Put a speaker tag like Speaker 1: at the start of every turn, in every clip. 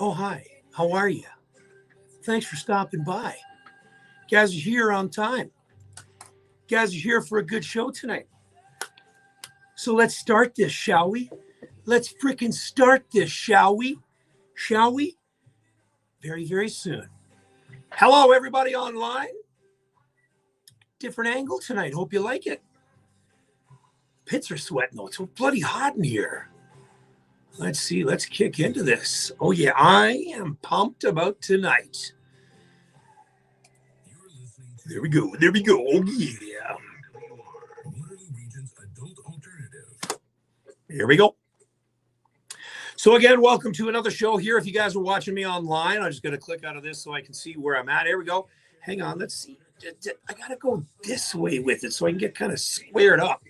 Speaker 1: Oh, hi. How are you? Thanks for stopping by. Guys are here on time. Guys are here for a good show tonight. So let's start this, shall we? Let's freaking start this, shall we? Shall we? Very, very soon. Hello, everybody online. Different angle tonight. Hope you like it. Pits are sweating, though. It's so bloody hot in here. Let's see. Let's kick into this. Oh, yeah. I am pumped about tonight. There we go. There we go. Oh, yeah. Here we go. So again, welcome to another show here. If you guys are watching me online, I'm just going to click out of this so I can see where I'm at. Here we go. Hang on. Let's see. I got to go this way with it so I can get kind of squared up.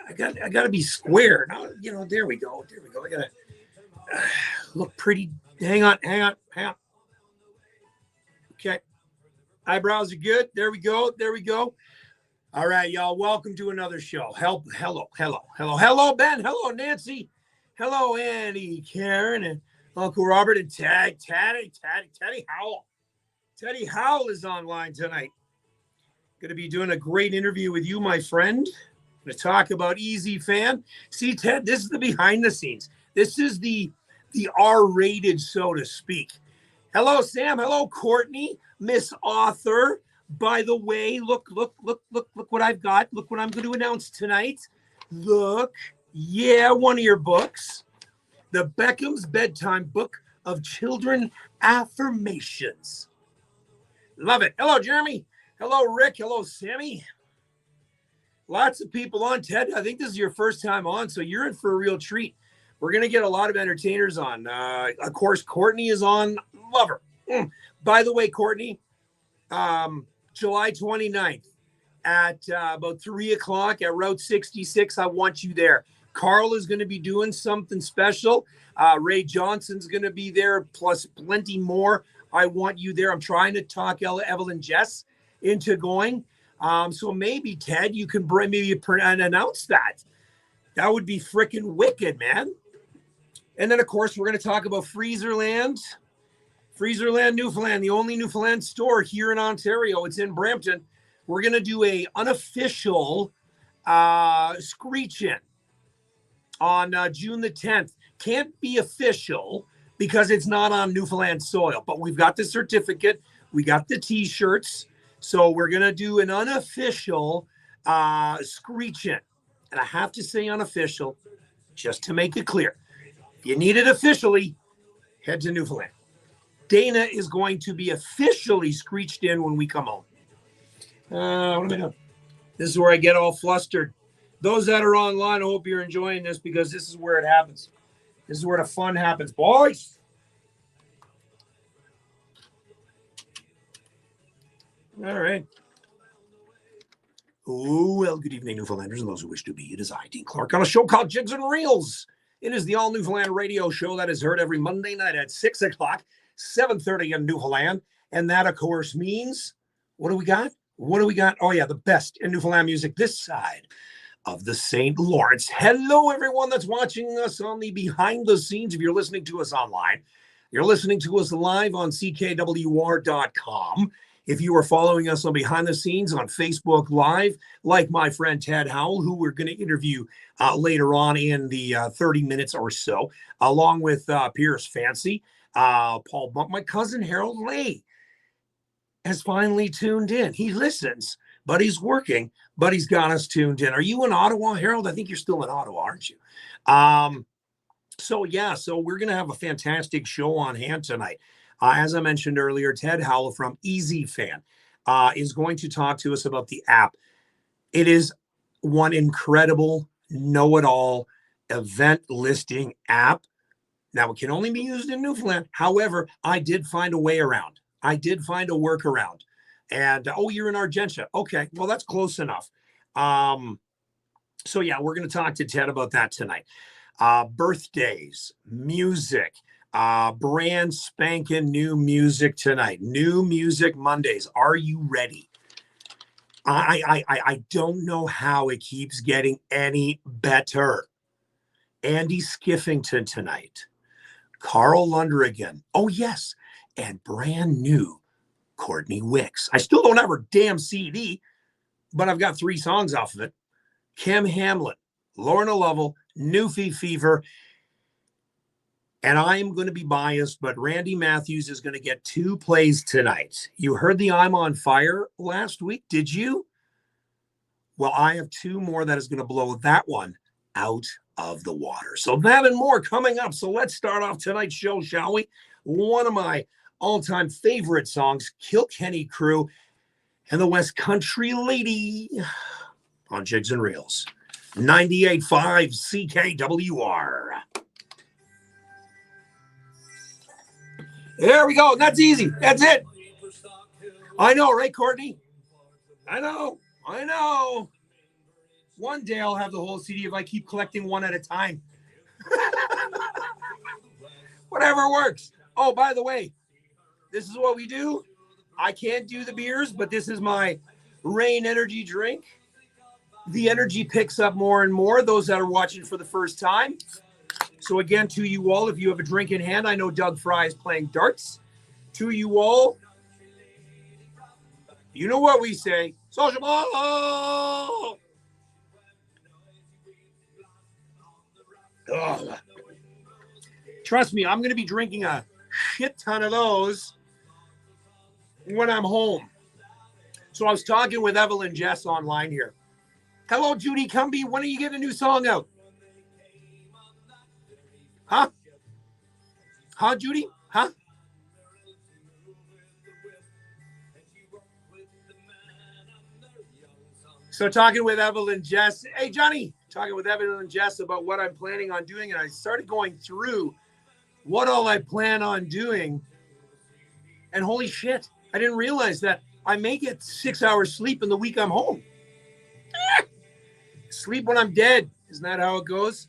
Speaker 1: I got to be square. Now, there we go. There we go. I got to look pretty. Hang on. Okay. Eyebrows are good. There we go. All right, y'all. Welcome to another show. Hello, Ben. Hello, Nancy. Hello, Annie, Karen, and Uncle Robert, and Teddy Howell. Teddy Howell is online tonight. Going to be doing a great interview with you, my friend. Going to talk about Easy Fan. See, Ted, this is the behind the scenes. This is the R-rated, so to speak. Hello, Sam. Hello, Courtney, Miss Author. By the way, look what I've got. Look what I'm going to announce tonight. Look. Yeah, one of your books. The Beckham's Bedtime Book of Children Affirmations. Love it. Hello, Jeremy. Hello, Rick. Hello, Sammy. Lots of people on. Ted, I think this is your first time on, so you're in for a real treat. We're going to get a lot of entertainers on. Of course, Courtney is on. Love her. By the way, Courtney, July 29th at about 3 o'clock at Route 66. I want you there. Carl is going to be doing something special. Ray Johnson's going to be there, plus plenty more. I want you there. I'm trying to talk Evelyn Jess into going. So maybe, Ted, you can announce that. That would be freaking wicked, man. And then, of course, we're going to talk about Freezerland Newfoundland, the only Newfoundland store here in Ontario. It's in Brampton. We're going to do a unofficial screech-in on June the 10th. Can't be official because it's not on Newfoundland soil, but we've got the certificate. We got the T-shirts. So we're going to do an unofficial screech-in. And I have to say unofficial just to make it clear. If you need it officially, head to Newfoundland. Dana is going to be officially screeched in when we come home. What am I doing? This is where I get all flustered. Those that are online, I hope you're enjoying this because this is where it happens. This is where the fun happens, boys. All right. Oh, well, good evening, Newfoundlanders, and those who wish to be. It is I, Dean Clark, on a show called Jigs and Reels. It is the All Newfoundland radio show that is heard every Monday night at 6 o'clock, 7:30 in Newfoundland. And that, of course, means, what do we got? Oh, yeah, the best in Newfoundland music this side of the St. Lawrence. Hello, everyone that's watching us on the behind the scenes. If you're listening to us online, you're listening to us live on ckwr.com. If you are following us on behind the scenes on Facebook Live, like my friend Ted Howell, who we're going to interview later on in the 30 minutes or so, along with Pierce Fancy, Paul Bump, my cousin Harold Lay has finally tuned in. He listens, but he's working, but he's got us tuned in. Are you in Ottawa, Harold? I think you're still in Ottawa, aren't you? So we're going to have a fantastic show on hand tonight. As I mentioned earlier, Ted Howell from Easy Fan is going to talk to us about the app. It is one incredible know-it-all event listing app. Now, it can only be used in Newfoundland. However, I did find a way around. I did find a workaround. And, you're in Argentia. Okay, well, that's close enough. We're going to talk to Ted about that tonight. Birthdays, music, brand spanking new music tonight. New Music Mondays. Are you ready? I don't know how it keeps getting any better. Andy Skiffington tonight. Carl Lundrigan. Oh, yes. And brand new Courtney Wicks. I still don't have her damn CD, but I've got 3 songs off of it. Kim Hamlyn, Lorna Lovell, Newfie Fever. And I am going to be biased, but Randy Matthews is going to get 2 plays tonight. You heard the I'm on Fire last week, did you? Well, I have 2 more that is going to blow that one out of the water. So that and more coming up. So let's start off tonight's show, shall we? One of my all-time favorite songs, Kilkenny Crew and the West Country Lady on Jigs and Reels. 98.5 CKWR. There we go. That's easy. That's it. I know, right, Courtney? I know. One day I'll have the whole CD if I keep collecting one at a time. Whatever works. Oh, by the way, this is what we do. I can't do the beers, but this is my Rain energy drink. The energy picks up more and more, those that are watching for the first time. So again, to you all, if you have a drink in hand, I know Doug Fry is playing darts. To you all, you know what we say. Social ball! Ugh. Trust me, I'm going to be drinking a shit ton of those when I'm home. So I was talking with Evelyn Jess online here. Hello, Judy Cumby. When are you getting a new song out? Huh? Huh, Judy? Huh? So talking with Evelyn Jess. Hey, Johnny. Talking with Evelyn Jess about what I'm planning on doing. And I started going through what all I plan on doing. And holy shit, I didn't realize that I may get 6 hours sleep in the week I'm home. Sleep when I'm dead. Isn't that how it goes?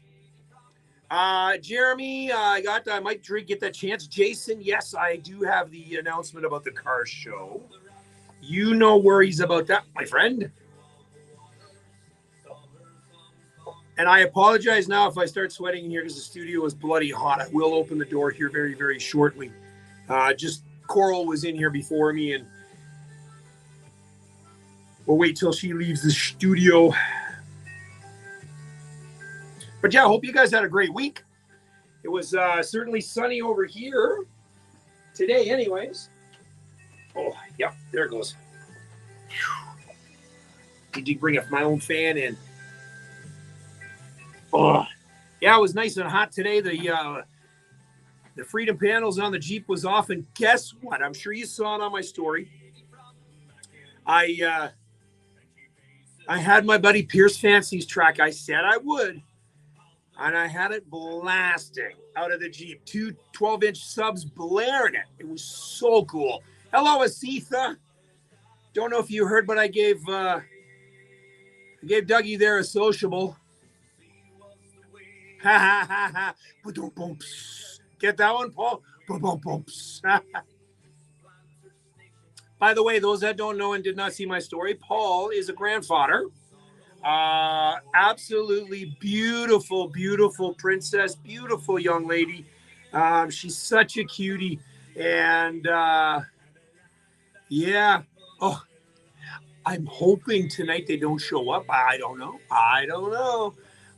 Speaker 1: Jeremy, I might get that chance. Jason, yes, I do have the announcement about the car show. You no worries about that, my friend. And I apologize now if I start sweating in here because the studio is bloody hot. I will open the door here very, very shortly. Just Coral was in here before me, and we'll wait till she leaves the studio. But yeah, I hope you guys had a great week. It was certainly sunny over here today anyways. Oh, yeah, there it goes. I did bring up my own fan in. Oh, yeah, it was nice and hot today. The Freedom panels on the Jeep was off, and guess what? I'm sure you saw it on my story. I had my buddy Pierce Fancy's track. I said I would. And I had it blasting out of the Jeep. 2 12-inch subs blaring it. It was so cool. Hello, Asitha. Don't know if you heard, but I gave Dougie there a sociable. Ha ha ha ha. Get that one, Paul? By the way, those that don't know and did not see my story, Paul is a grandfather. Absolutely beautiful, beautiful princess, beautiful young lady. She's such a cutie. And yeah. Oh, I'm hoping tonight they don't show up. I don't know.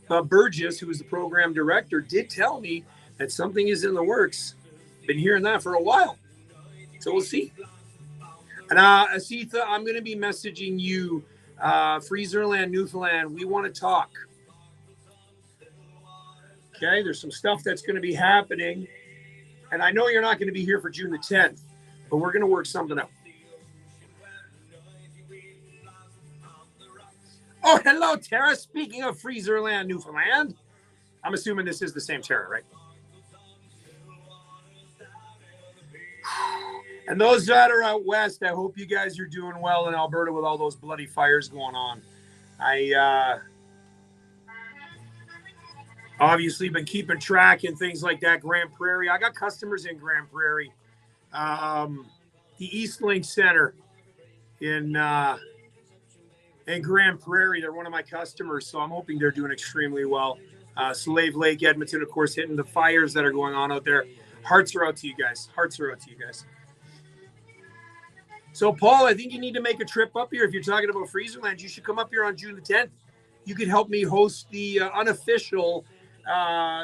Speaker 1: But Burgess, who is the program director, did tell me that something is in the works. Been hearing that for a while. So we'll see. And Asitha, I'm going to be messaging you. Freezerland, Newfoundland, we want to talk. Okay, there's some stuff that's going to be happening. And I know you're not going to be here for June the 10th, but we're going to work something out. Oh, hello, Tara. Speaking of Freezerland, Newfoundland, I'm assuming this is the same Tara, right? And those that are out west, I hope you guys are doing well in Alberta with all those bloody fires going on. I obviously been keeping track and things like that. Grand Prairie. I got customers in Grand Prairie. The Eastlink Center in Grand Prairie. They're one of my customers, so I'm hoping they're doing extremely well. Slave Lake, Edmonton, of course, hitting the fires that are going on out there. Hearts are out to you guys. Hearts are out to you guys. So, Paul, I think you need to make a trip up here. If you're talking about Freezerland, you should come up here on June the 10th. You could help me host the unofficial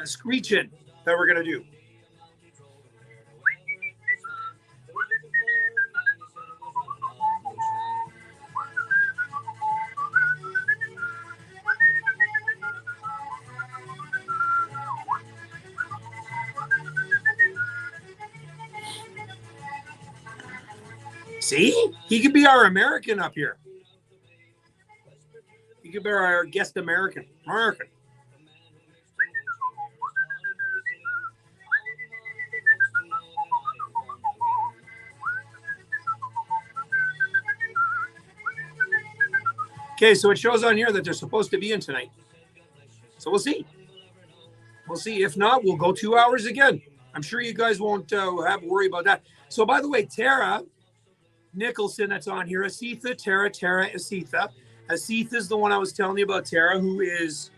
Speaker 1: screeching that we're going to do. See? He could be our American up here. He could be our guest American. Okay, so it shows on here that they're supposed to be in tonight. So we'll see. We'll see. If not, we'll go 2 hours again. I'm sure you guys won't have to worry about that. So, by the way, Tara Nicholson, that's on here. Asitha, Tara, Asitha. Asitha is the one I was telling you about, Tara, who is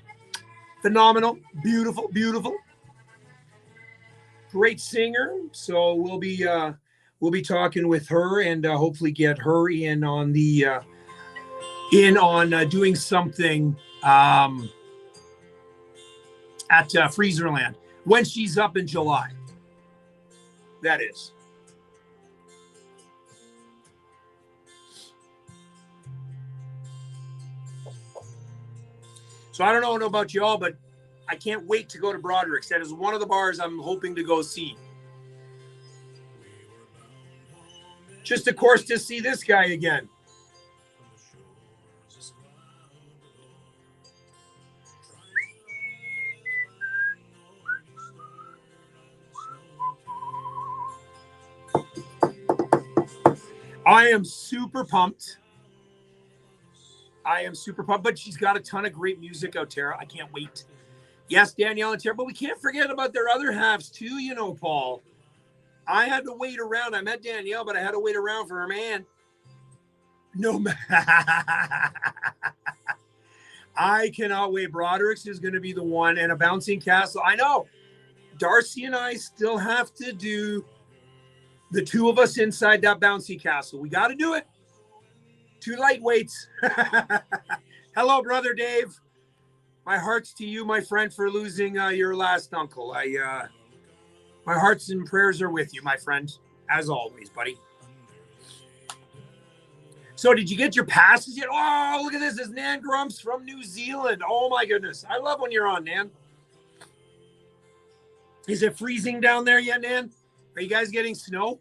Speaker 1: phenomenal, beautiful. Great singer. So we'll be talking with her and hopefully get her in on the doing something at Freezerland when she's up in July. That is. So I don't know about y'all, but I can't wait to go to Broderick's. That is one of the bars I'm hoping to go see. Just, of course, to see this guy again. I am super pumped. But she's got a ton of great music out there. I can't wait. Yes, Danielle and Tara, but we can't forget about their other halves too, you know, Paul. I had to wait around. I met Danielle, but I had to wait around for her man. No, man. I cannot wait. Broderick's is going to be the one, and a bouncing castle. I know. Darcy and I still have to do the two of us inside that bouncy castle. We got to do it. 2 lightweights. Hello, brother Dave. My heart's to you, my friend, for losing your last uncle. My hearts and prayers are with you, my friend, as always, buddy. So did you get your passes yet? Oh, look at this. It's Nan Grumps from New Zealand. Oh, my goodness. I love when you're on, Nan. Is it freezing down there yet, Nan? Are you guys getting snow?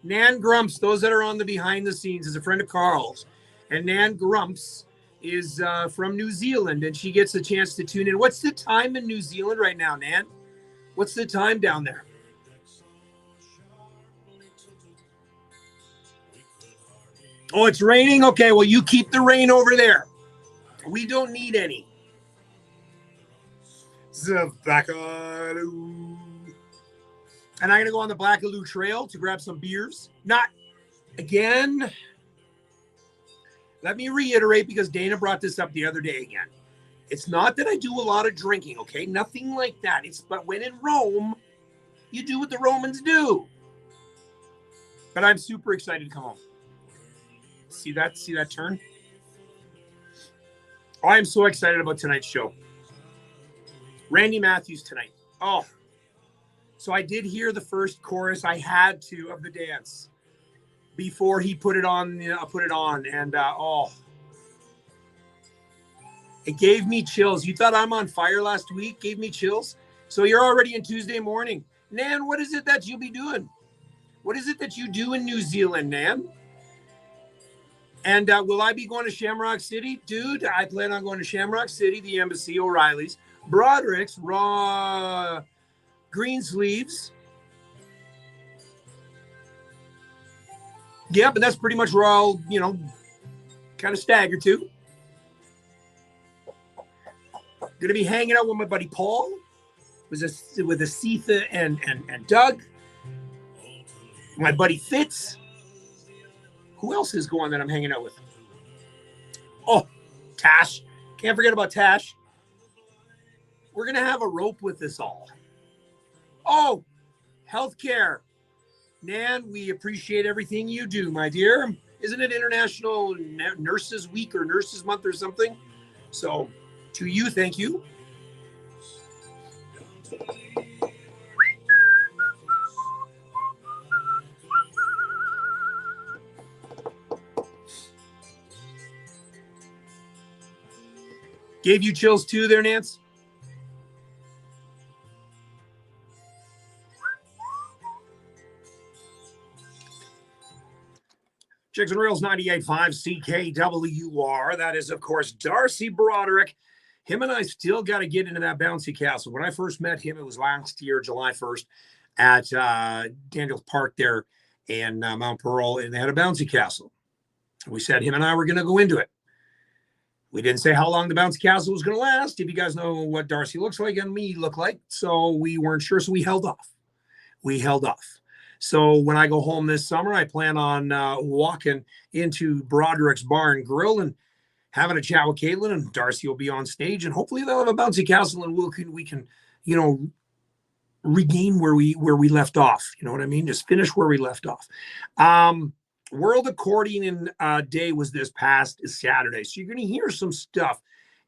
Speaker 1: Nan Grumps, those that are on the behind the scenes, is a friend of Carl's. And Nan Grumps is from New Zealand, and she gets a chance to tune in. What's the time in New Zealand right now, Nan? What's the time down there? Oh, it's raining? Okay, well, you keep the rain over there. We don't need any. And I'm going to go on the Blackaloo Trail to grab some beers. Not again. Let me reiterate, because Dana brought this up the other day again. It's not that I do a lot of drinking, okay? Nothing like that. But when in Rome, you do what the Romans do. But I'm super excited to come home. See that turn? Oh, I'm so excited about tonight's show. Randy Matthews tonight. Oh. So I did hear the first chorus. I had to of the dance before he put it on. And it gave me chills. You thought I'm on fire last week? Gave me chills. So you're already in Tuesday morning, Nan. What is it that you'll be doing? What is it that you do in New Zealand, Nan? And will I be going to Shamrock City, dude? I plan on going to Shamrock City, the Embassy, O'Reilly's, Broderick's, Raw. Greensleeves. Yeah, but that's pretty much where I'll, kind of stagger to. Gonna be hanging out with my buddy Paul, with Asitha and Doug. My buddy Fitz. Who else is going that I'm hanging out with? Oh, Tash. Can't forget about Tash. We're going to have a rope with us all. Oh, healthcare. Nan, we appreciate everything you do, my dear. Isn't it International Nurses Week or Nurses Month or something? So to you, thank you. Gave you chills too there, Nance? Jigs and Reels 98.5 CKWR. That is, of course, Darcy Broderick. Him and I still got to get into that bouncy castle. When I first met him, it was last year, July 1st, at Daniels Park there in Mount Pearl, and they had a bouncy castle. We said him and I were going to go into it. We didn't say how long the bouncy castle was going to last. If you guys know what Darcy looks like and me look like, so we weren't sure, so we held off. So when I go home this summer, I plan on walking into Broderick's Bar and Grill and having a chat with Caitlin, and Darcy will be on stage, and hopefully they'll have a bouncy castle, and we can, regain where we left off. You know what I mean? Just finish where we left off. World Accordion Day was this past Saturday. So you're going to hear some stuff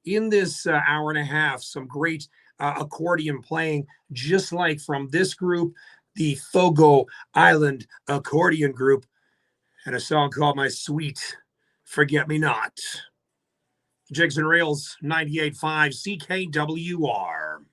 Speaker 1: in this hour and a half, some great accordion playing, just like from this group, the Fogo Island Accordion Group, and a song called My Sweet Forget-Me-Not. Jigs and Reels 98.5 CKWR.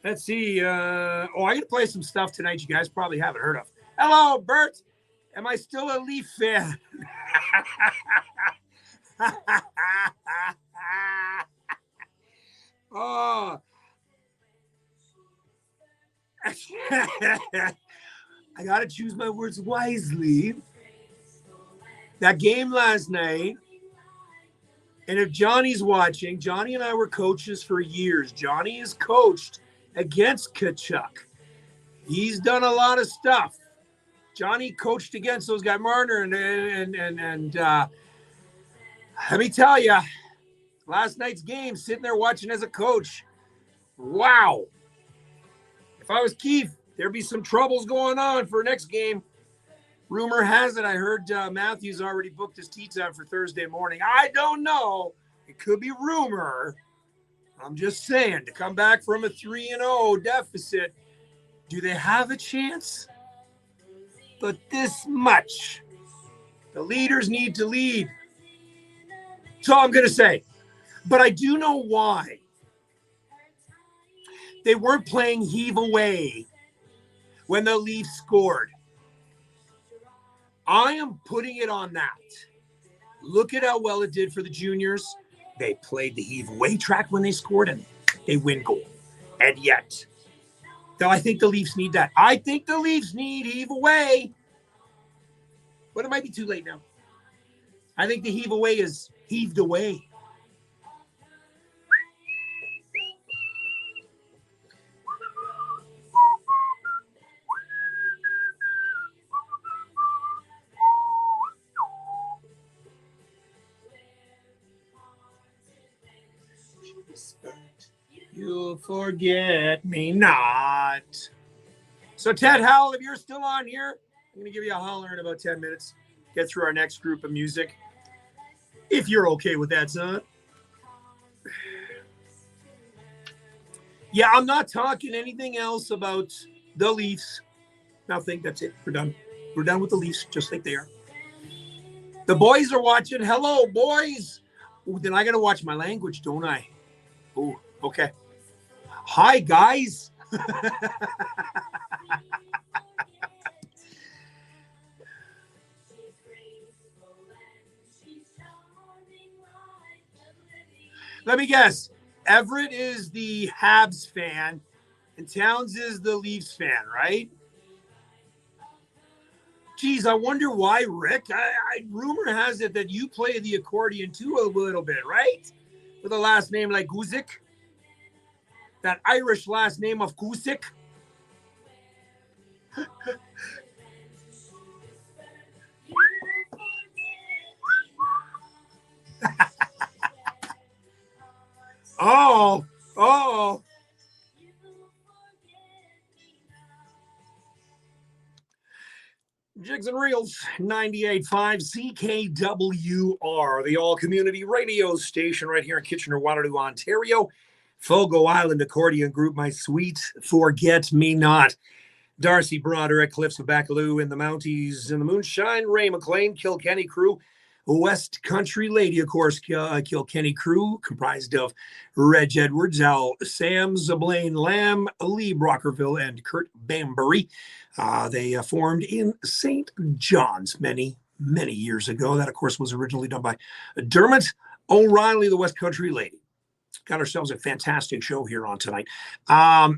Speaker 1: Let's see. I got to play some stuff tonight you guys probably haven't heard of. Hello, Bert. Am I still a Leaf fan? Oh. I got to choose my words wisely. That game last night, and if Johnny's watching, Johnny and I were coaches for years. Johnny has coached against Kachuk. He's done a lot of stuff. Johnny coached against those guys, Marner, and let me tell you, last night's game, sitting there watching as a coach, wow. If I was Keith, there'd be some troubles going on for next game. Rumor has it, I heard Matthews already booked his tee time for Thursday morning. I don't know. It could be rumor. I'm just saying, to come back from a 3-0 deficit, do they have a chance? But this much. The leaders need to lead. That's all I'm going to say. But I do know why. They weren't playing heave away when the Leafs scored. I am putting it on that. Look at how well it did for the juniors. They played the heave away track when they scored, and they win goal. And yet, though I think the Leafs need that. I think the Leafs need heave away. But it might be too late now. I think the heave away is heaved away. You'll forget me not. So Ted Howell, if you're still on here, I'm going to give you a holler in about 10 minutes. Get through our next group of music. If you're okay with that, son. Yeah, I'm not talking anything else about the Leafs. Nothing. That's it. We're done. We're done with the Leafs, just like they are. The boys are watching. Hello, boys. Ooh, then I got to watch my language, don't I? Oh, okay. Hi, guys. Let me guess. Everett is the Habs fan, and Towns is the Leafs fan, right? Geez, I wonder why, Rick. Rumor has it that you play the accordion too a little bit, right? With a last name like Guzik. That Irish last name of Guzik. Jigs and Reels, 98.5 CKWR, the all-community radio station right here in Kitchener-Waterloo, Ontario. Fogo Island Accordion Group, my sweet forget-me-not. Darcy Broderick, Cliffs of Bacaloo in the Mounties, in the Moonshine, Ray McLean, Kilkenny crew, West Country Lady, of course, Kilkenny crew, comprised of Reg Edwards, Al Sams, Blaine Lamb, Lee Brockerville, and Kurt Bambury. They formed in St. John's many, many years ago. That, of course, was originally done by Dermot O'Reilly, the West Country Lady. Got ourselves a fantastic show here on tonight.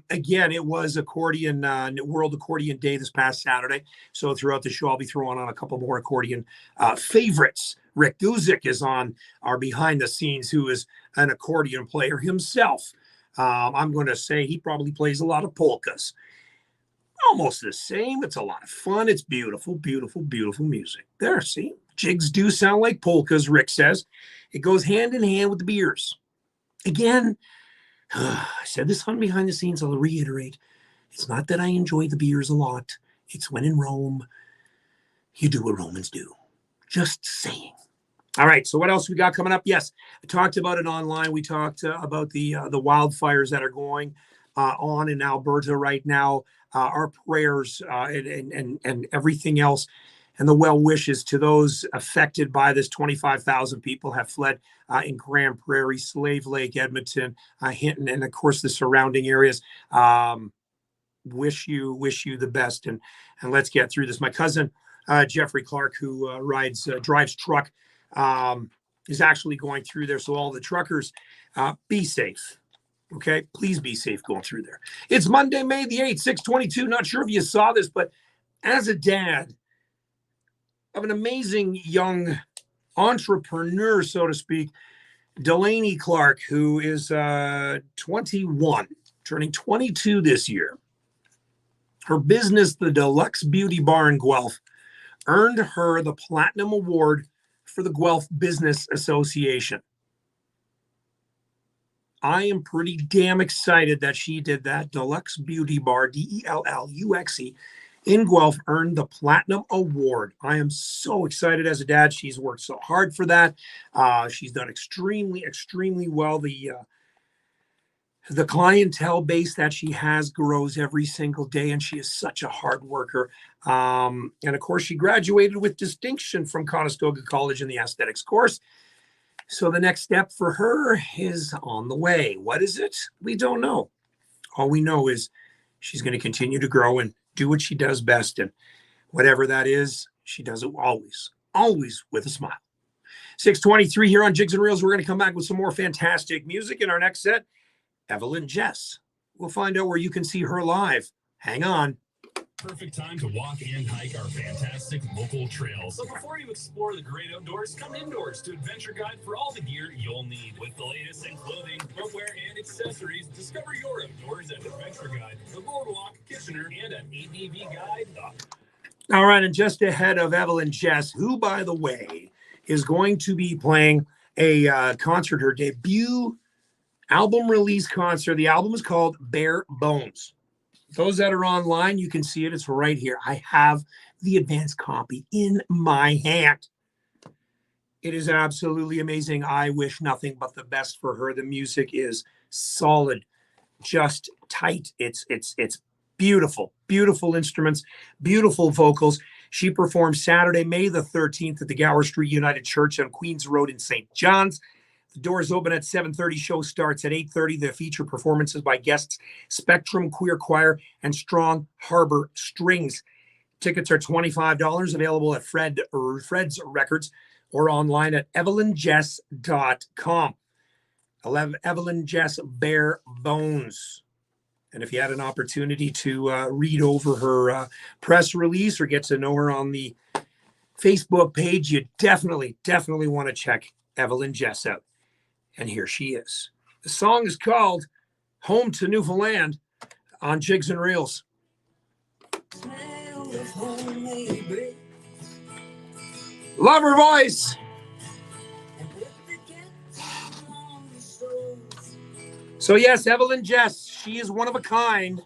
Speaker 1: Again, it was World Accordion Day this past Saturday. So throughout the show, I'll be throwing on a couple more accordion favorites. Rick Guzik is on our behind the scenes, who is an accordion player himself. I'm going to say he probably plays a lot of polkas. Almost the same. It's a lot of fun. It's beautiful, beautiful, beautiful music. There, see? Jigs do sound like polkas, Rick says. It goes hand in hand with the beers. Again, I said this on behind the scenes. I'll reiterate. It's not that I enjoy the beers a lot. It's when in Rome, you do what Romans do. Just saying. All right. So what else we got coming up? Yes, I talked about it online. We talked about the wildfires that are going on in Alberta right now. Our prayers and everything else, and the well wishes to those affected by this. 25,000 people have fled in Grand Prairie, Slave Lake, Edmonton, Hinton, and of course the surrounding areas. Wish you the best, and let's get through this. My cousin Jeffrey Clark, who drives truck, is actually going through there. So all the truckers, be safe. Okay, please be safe going through there. It's Monday, May the 8th, 6:22. Not sure if you saw this, but as a dad of an amazing young entrepreneur, so to speak, Delaney Clark, who is 21, turning 22 this year. Her business, the Deluxe Beauty Bar in Guelph, earned her the Platinum Award for the Guelph Business Association. I am pretty damn excited that she did that. Deluxe Beauty Bar, DELLUXE, in Guelph, earned the Platinum Award. I am so excited as a dad. She's worked so hard for that. She's done extremely, extremely well. The clientele base that she has grows every single day, and she is such a hard worker. And of course, she graduated with distinction from Conestoga College in the aesthetics course. So the next step for her is on the way. What is it? We don't know. All we know is she's going to continue to grow and do what she does best. And whatever that is, she does it always, always with a smile. 6:23 here on Jigs and Reels. We're going to come back with some more fantastic music in our next set. Evelyn Jess. We'll find out where you can see her live. Hang on.
Speaker 2: Perfect time to walk and hike our fantastic local trails. So before you explore the great outdoors, come indoors to Adventure Guide for all the gear you'll need. With the latest in clothing, footwear, and accessories, discover your outdoors at Adventure Guide, the Boardwalk, Kitchener, and at advguide.com.
Speaker 1: All right, and just ahead of Evelyn Jess, who, by the way, is going to be playing a concert, her debut album release concert. The album is called Bare Bones. Those that are online, you can see it. It's right here. I have the advanced copy in my hand. It is absolutely amazing. I wish nothing but the best for her. The music is solid, just tight. It's beautiful, beautiful instruments, beautiful vocals. She performed Saturday, May the 13th at the Gower Street United Church on Queens Road in St. John's. The doors open at 7:30. Show starts at 8:30. The feature performances by guests Spectrum Queer Choir and Strong Harbor Strings. Tickets are $25, available at Fred's Records or online at evelynjess.com. Evelyn Jess Bare Bones. And if you had an opportunity to read over her press release or get to know her on the Facebook page, you definitely want to check Evelyn Jess out. And here she is. The song is called Home to Newfoundland on Jigs and Reels. Love her voice. So yes, Evelyn Jess, she is one of a kind.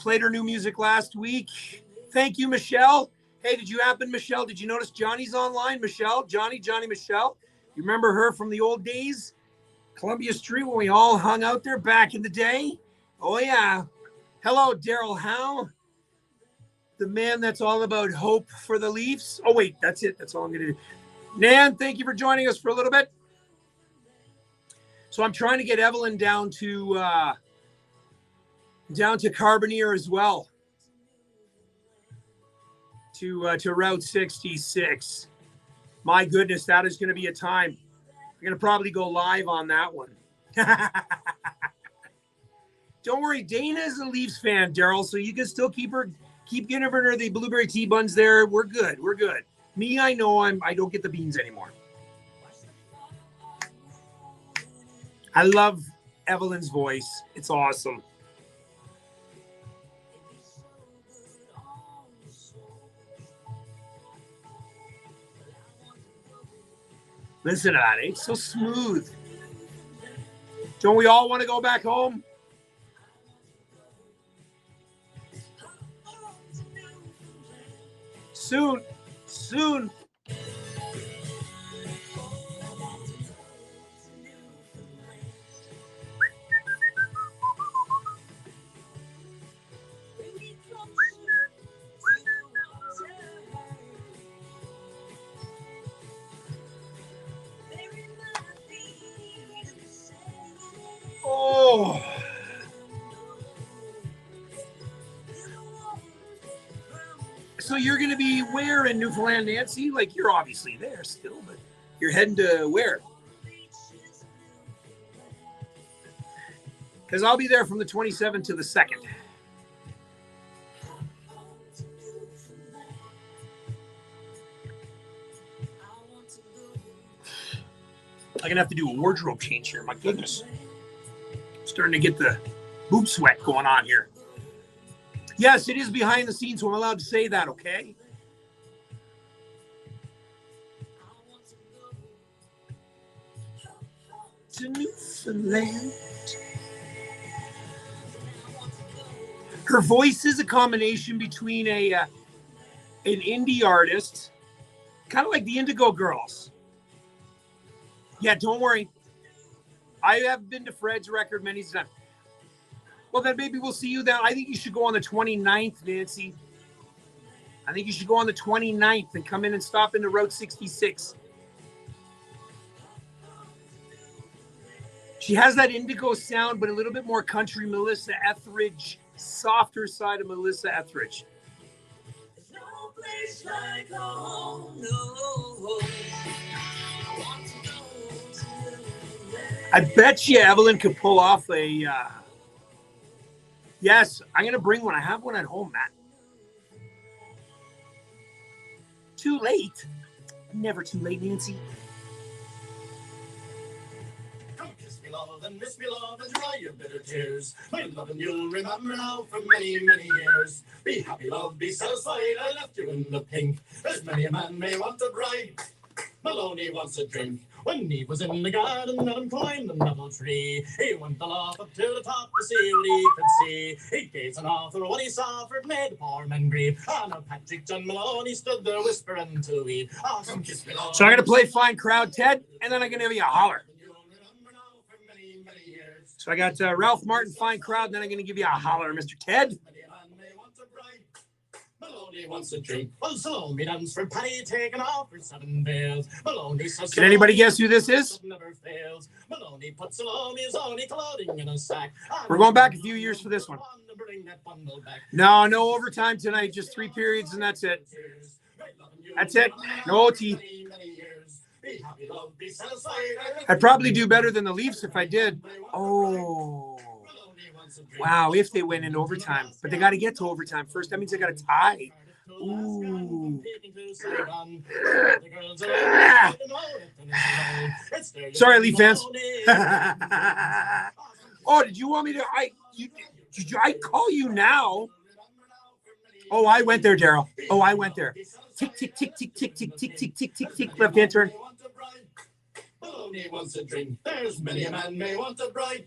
Speaker 1: Played her new music last week. Thank you, Michelle. Hey, did you happen, Michelle? Did you notice Johnny's online? Michelle, Johnny, Michelle. You remember her from the old days? Columbia Street when we all hung out there back in the day? Oh, yeah. Hello, Daryl Howe. The man that's all about hope for the Leafs. Oh, wait, that's it. That's all I'm going to do. Nan, thank you for joining us for a little bit. So I'm trying to get Evelyn down to Carbonear as well. To Route 66. My goodness, that is going to be a time. We're going to probably go live on that one. Don't worry, Dana is a Leafs fan, Daryl, so you can still keep giving her the blueberry tea buns there. We're good. We're good. Me, I know I don't get the beans anymore. I love Evelyn's voice. It's awesome. Listen to that. It's so smooth. Don't we all want to go back home? Soon. Soon. Oh. So you're going to be where in Newfoundland, Nancy? Like, you're obviously there still, but you're heading to where? Because I'll be there from the 27th to the 2nd. I'm going to have to do a wardrobe change here. My goodness. Starting to get the boob sweat going on here. Yes, it is behind the scenes, so I'm allowed to say that, okay? To Newfoundland. Her voice is a combination between an indie artist, kind of like the Indigo Girls. Yeah, don't worry. I have been to Fred's record many times. Well, then maybe we'll see you then. I think you should go on the 29th, Nancy. I think you should go on the 29th and come in and stop into Route 66. She has that indigo sound, but a little bit more country Melissa Etheridge, softer side of Melissa Etheridge. There's no place like home, no. I bet you Evelyn could pull off a... Yes, I'm going to bring one. I have one at home, Matt. Too late? Never too late, Nancy.
Speaker 3: Come kiss me, love, and miss me, love, and dry your bitter tears. My love and you'll remember now for many, many years. Be happy, love, be satisfied. I left you in the pink. As many a man may want a bride. Maloney wants a drink. When he was in the garden, let him climb the apple tree. He went aloft up to the top to see what he could see. He gazed on author what he saw, for it made the poor men grieve. And Patrick John Maloney stood there whispering to weep. Oh, come kiss me, Lord.
Speaker 1: So I'm going to play Fine Crowd, Ted, and then I'm going to give you a holler. So I got Ralph Martin, Fine Crowd, and then I'm going to give you a holler, Mr. Ted.
Speaker 3: Maloney wants a drink. Well, Salome dance for Paddy taken off for 7 bales. Maloney says,
Speaker 1: can anybody guess who this is?
Speaker 3: Never fails. Maloney put Salome's only clothing in a sack.
Speaker 1: We're going back a few years for this one. No overtime tonight. Just 3 periods, and that's it. That's it. No OT. I'd probably do better than the Leafs if I did. Oh. Wow, if they went in overtime. But they got to get to overtime first. That means they got to tie. Ooh. Sorry, Leaf fans. Oh, did you want me to? I call you now. Oh, I went there, Daryl. Oh, I went there. Tick, tick, tick, tick, tick, tick, tick, tick, tick, tick, tick. Left hand turn.
Speaker 3: Maloney wants a drink. There's many a man may want a bride.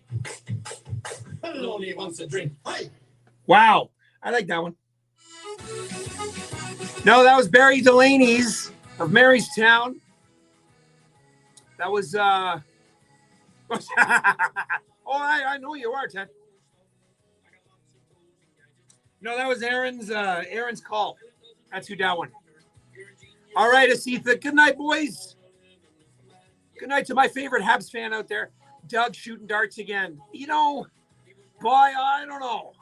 Speaker 3: Maloney wants a drink. Hi.
Speaker 1: Wow. I like that one. No, that was Barry Delaney's of Marystown. That was oh, I know you are, Ted. No, that was Aaron's call. That's who that one. All right, Asitha. Good night, boys. Good night to my favorite Habs fan out there, Doug, shooting darts again. You know, boy, I don't know.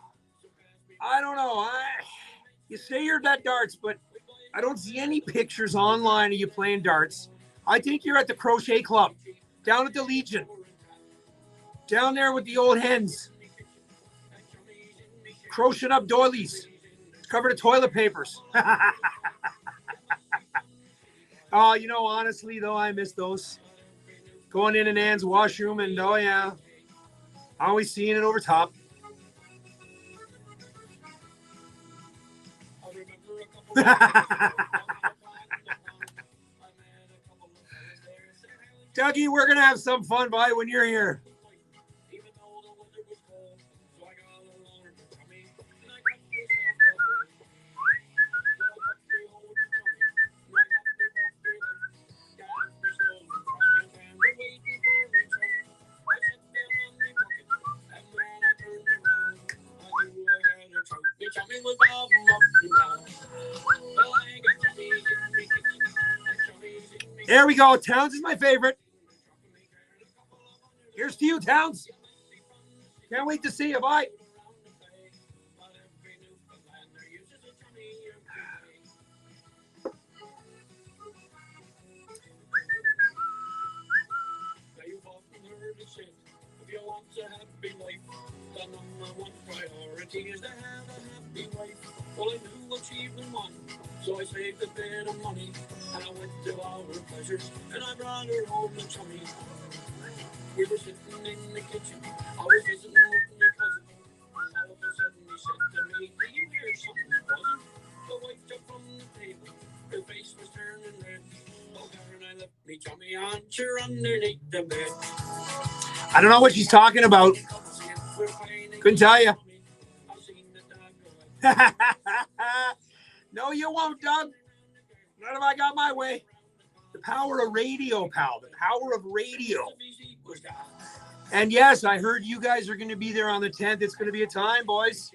Speaker 1: You say you're at darts, but I don't see any pictures online of you playing darts. I think you're at the crochet club, down at the Legion, down there with the old hens, crocheting up doilies, covered in toilet papers. Oh, you know, honestly, though, I miss those. Going in Ann's washroom and, oh, yeah, always seeing it over top. Dougie, we're going to have some fun, boy, when you're here. There we go. Towns is my favorite. Here's to you, Towns. Can't wait to see you. Bye.
Speaker 2: The number one priority is to have a happy wife. Well, I knew what she even wanted, so I saved a bit of money, and I went to all her pleasures, and I brought her home to chummy. We were sitting in the kitchen, I was visiting with my cousin. All of a sudden he said to me, "Do you hear something buzzing?" The wife jumped from the table, her face was turning red. Oh, darn, I left me chummy on her underneath the bed.
Speaker 1: I don't know what she's talking about. Couldn't tell you. No, you won't, Doug. Not if I got my way. The power of radio, pal. The power of radio. And yes, I heard you guys are going to be there on the 10th. It's going to be a time, boys.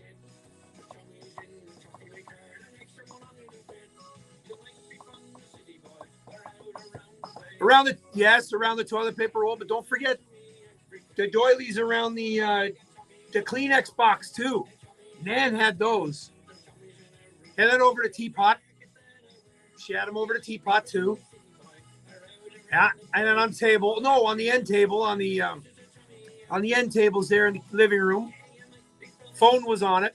Speaker 1: Around the toilet paper roll, but don't forget the doilies around the Kleenex box too. Nan had those. And then over to Teapot. She had them over to Teapot too. Yeah, and then on the end table, on the end tables there in the living room. Phone was on it.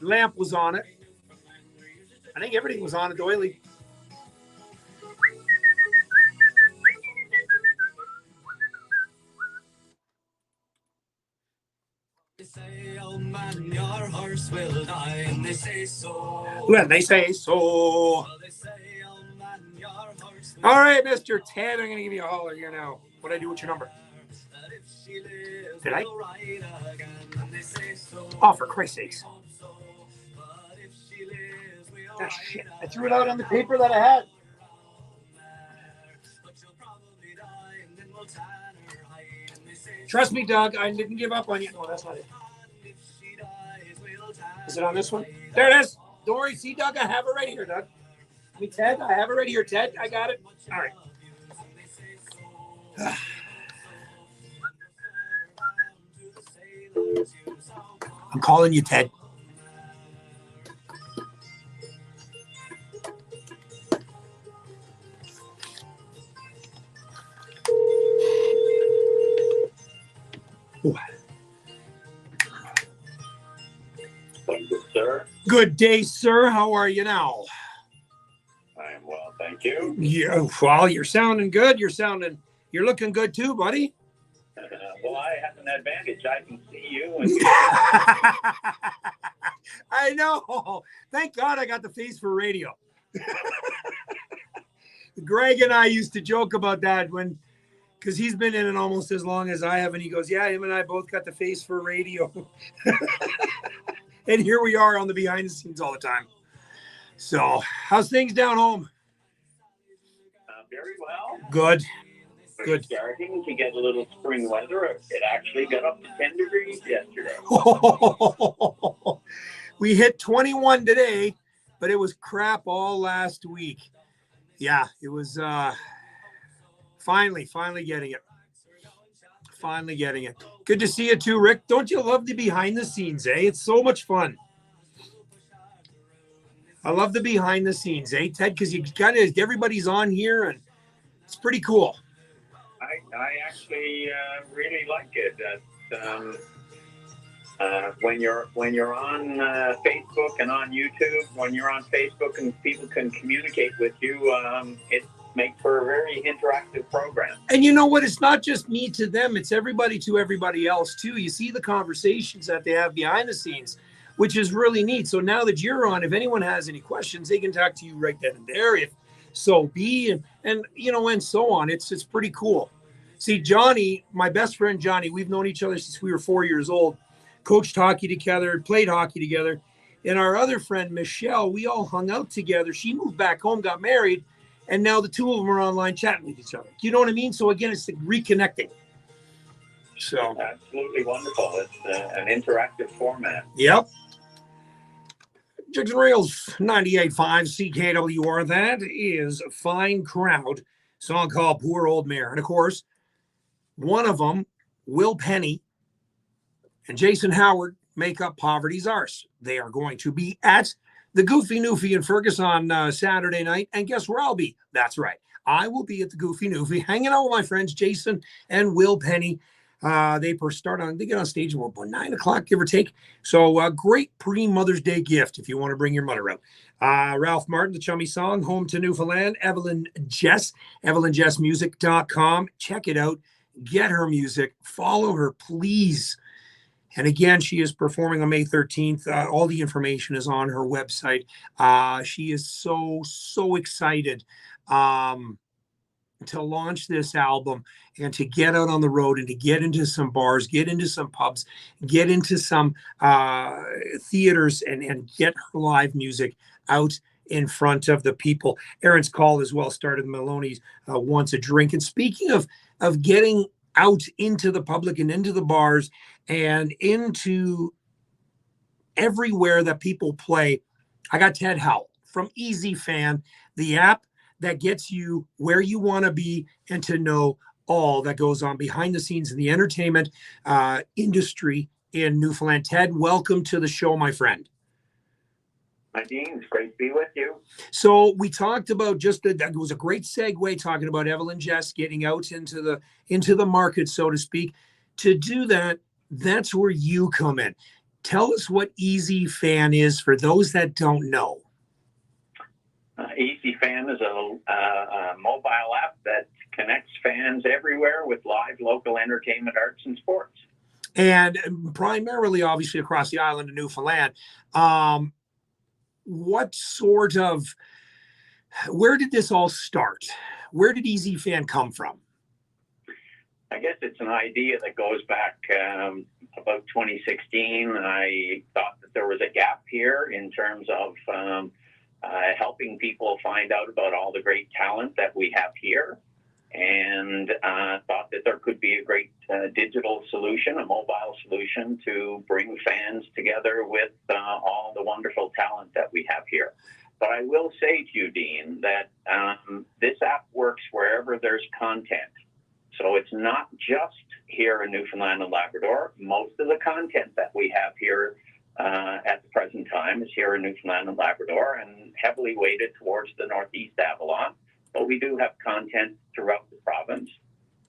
Speaker 1: Lamp was on it. I think everything was on a doily.
Speaker 4: They say, oh man, your horse will die, and they say so.
Speaker 1: Well, they say so.
Speaker 4: Well, they say, oh man, your horse will
Speaker 1: All right, Mr. Ted, I'm going to give you a holler here now. What'd I do with your number? Did I? Oh, for Christ's sakes. Ah, shit. I threw it out on the paper that I had. Trust me, Doug, I didn't give up on you. No, that's not it. Is it on this one? There it is. Don't worry. See, Doug, I have it right here, Doug. Me, Ted, I have it right here, Ted. I got it. All right. I'm calling you, Ted. Ooh.
Speaker 5: Sir,
Speaker 1: Good day, sir. How are you now?
Speaker 5: I am well, thank you.
Speaker 1: Yeah, well, you're sounding good. You're looking good too, buddy.
Speaker 5: Well, I have an advantage. I can see you. And
Speaker 1: I know. Thank God I got the face for radio. Greg and I used to joke about that because he's been in it almost as long as I have. And he goes, yeah, him and I both got the face for radio. And here we are on the behind the scenes all the time. So, how's things down home?
Speaker 5: Very well.
Speaker 1: Good.
Speaker 5: We're
Speaker 1: Good.
Speaker 5: starting to get a little spring weather. It actually got up to 10 degrees yesterday.
Speaker 1: We hit 21 today, but it was crap all last week. Yeah, it was finally getting it. Finally getting it. Good to see you too, Rick. Don't you love the behind the scenes, eh? It's so much fun. I love the behind the scenes, eh, Ted? Because you kind of everybody's on here, and it's pretty cool.
Speaker 5: I actually really like it. When you're on Facebook and on YouTube, when you're on Facebook and people can communicate with you, it makes for a very interactive program.
Speaker 1: And you know what? It's not just me to them; it's everybody to everybody else too. You see the conversations that they have behind the scenes, which is really neat. So now that you're on, if anyone has any questions, they can talk to you right then and there. If so be, and you know, and so on. It's pretty cool. See, Johnny, my best friend Johnny, we've known each other since we were 4 years old. Coached hockey together, played hockey together. And our other friend, Michelle, we all hung out together. She moved back home, got married, and now the two of them are online chatting with each other. You know what I mean? So again, it's like reconnecting. So
Speaker 5: absolutely wonderful. It's an interactive format.
Speaker 1: Yep. Jigs and Reels, 98.5 CKWR. That is a fine crowd. Song called Poor Old Mare. And of course, one of them, Will Penny, and Jason Howard make up Poverty's Arse. They are going to be at the Goofy Newfie in Fergus on Saturday night. And guess where I'll be? That's right. I will be at the Goofy Newfie hanging out with my friends Jason and Will Penny. They get on stage about 9 o'clock, give or take. So a great pre-Mother's Day gift if you want to bring your mother out. Ralph Martin, the Chummy Song, Home to Newfoundland. Evelyn Jess, EvelynJessMusic.com. Check it out. Get her music. Follow her, please. And again, she is performing on May 13th. All the information is on her website. She is so excited to launch this album and to get out on the road and to get into some bars, get into some pubs, get into some theaters and get her live music out in front of the people. Aaron's Call as well started Maloney's Wants a Drink. And speaking of getting out into the public and into the bars and into everywhere that people play, I got Ted Howell from Easy Fan, the app that gets you where you want to be and to know all that goes on behind the scenes in the entertainment industry in Newfoundland. Ted, welcome to the show, my friend.
Speaker 5: Hi, Dean. It's great to be with you.
Speaker 1: So we talked about it was a great segue talking about Evelyn Jess getting out into the market, so to speak. To do that, that's where you come in. Tell us what Easy Fan is for those that don't know.
Speaker 5: Easy Fan is a mobile app that connects fans everywhere with live local entertainment, arts, and sports.
Speaker 1: And primarily, obviously, across the island of Newfoundland. Where did this all start? Where did Easy Fan come from?
Speaker 5: I guess it's an idea that goes back about 2016. I thought that there was a gap here in terms of helping people find out about all the great talent that we have here, and thought that there could be a great digital solution, a mobile solution to bring fans together with all the wonderful talent that we have here. But I will say to you, Dean, that this app works wherever there's content. So it's not just here in Newfoundland and Labrador. Most of the content that we have here at the present time is here in Newfoundland and Labrador and heavily weighted towards the Northeast Avalon. But we do have content throughout the province.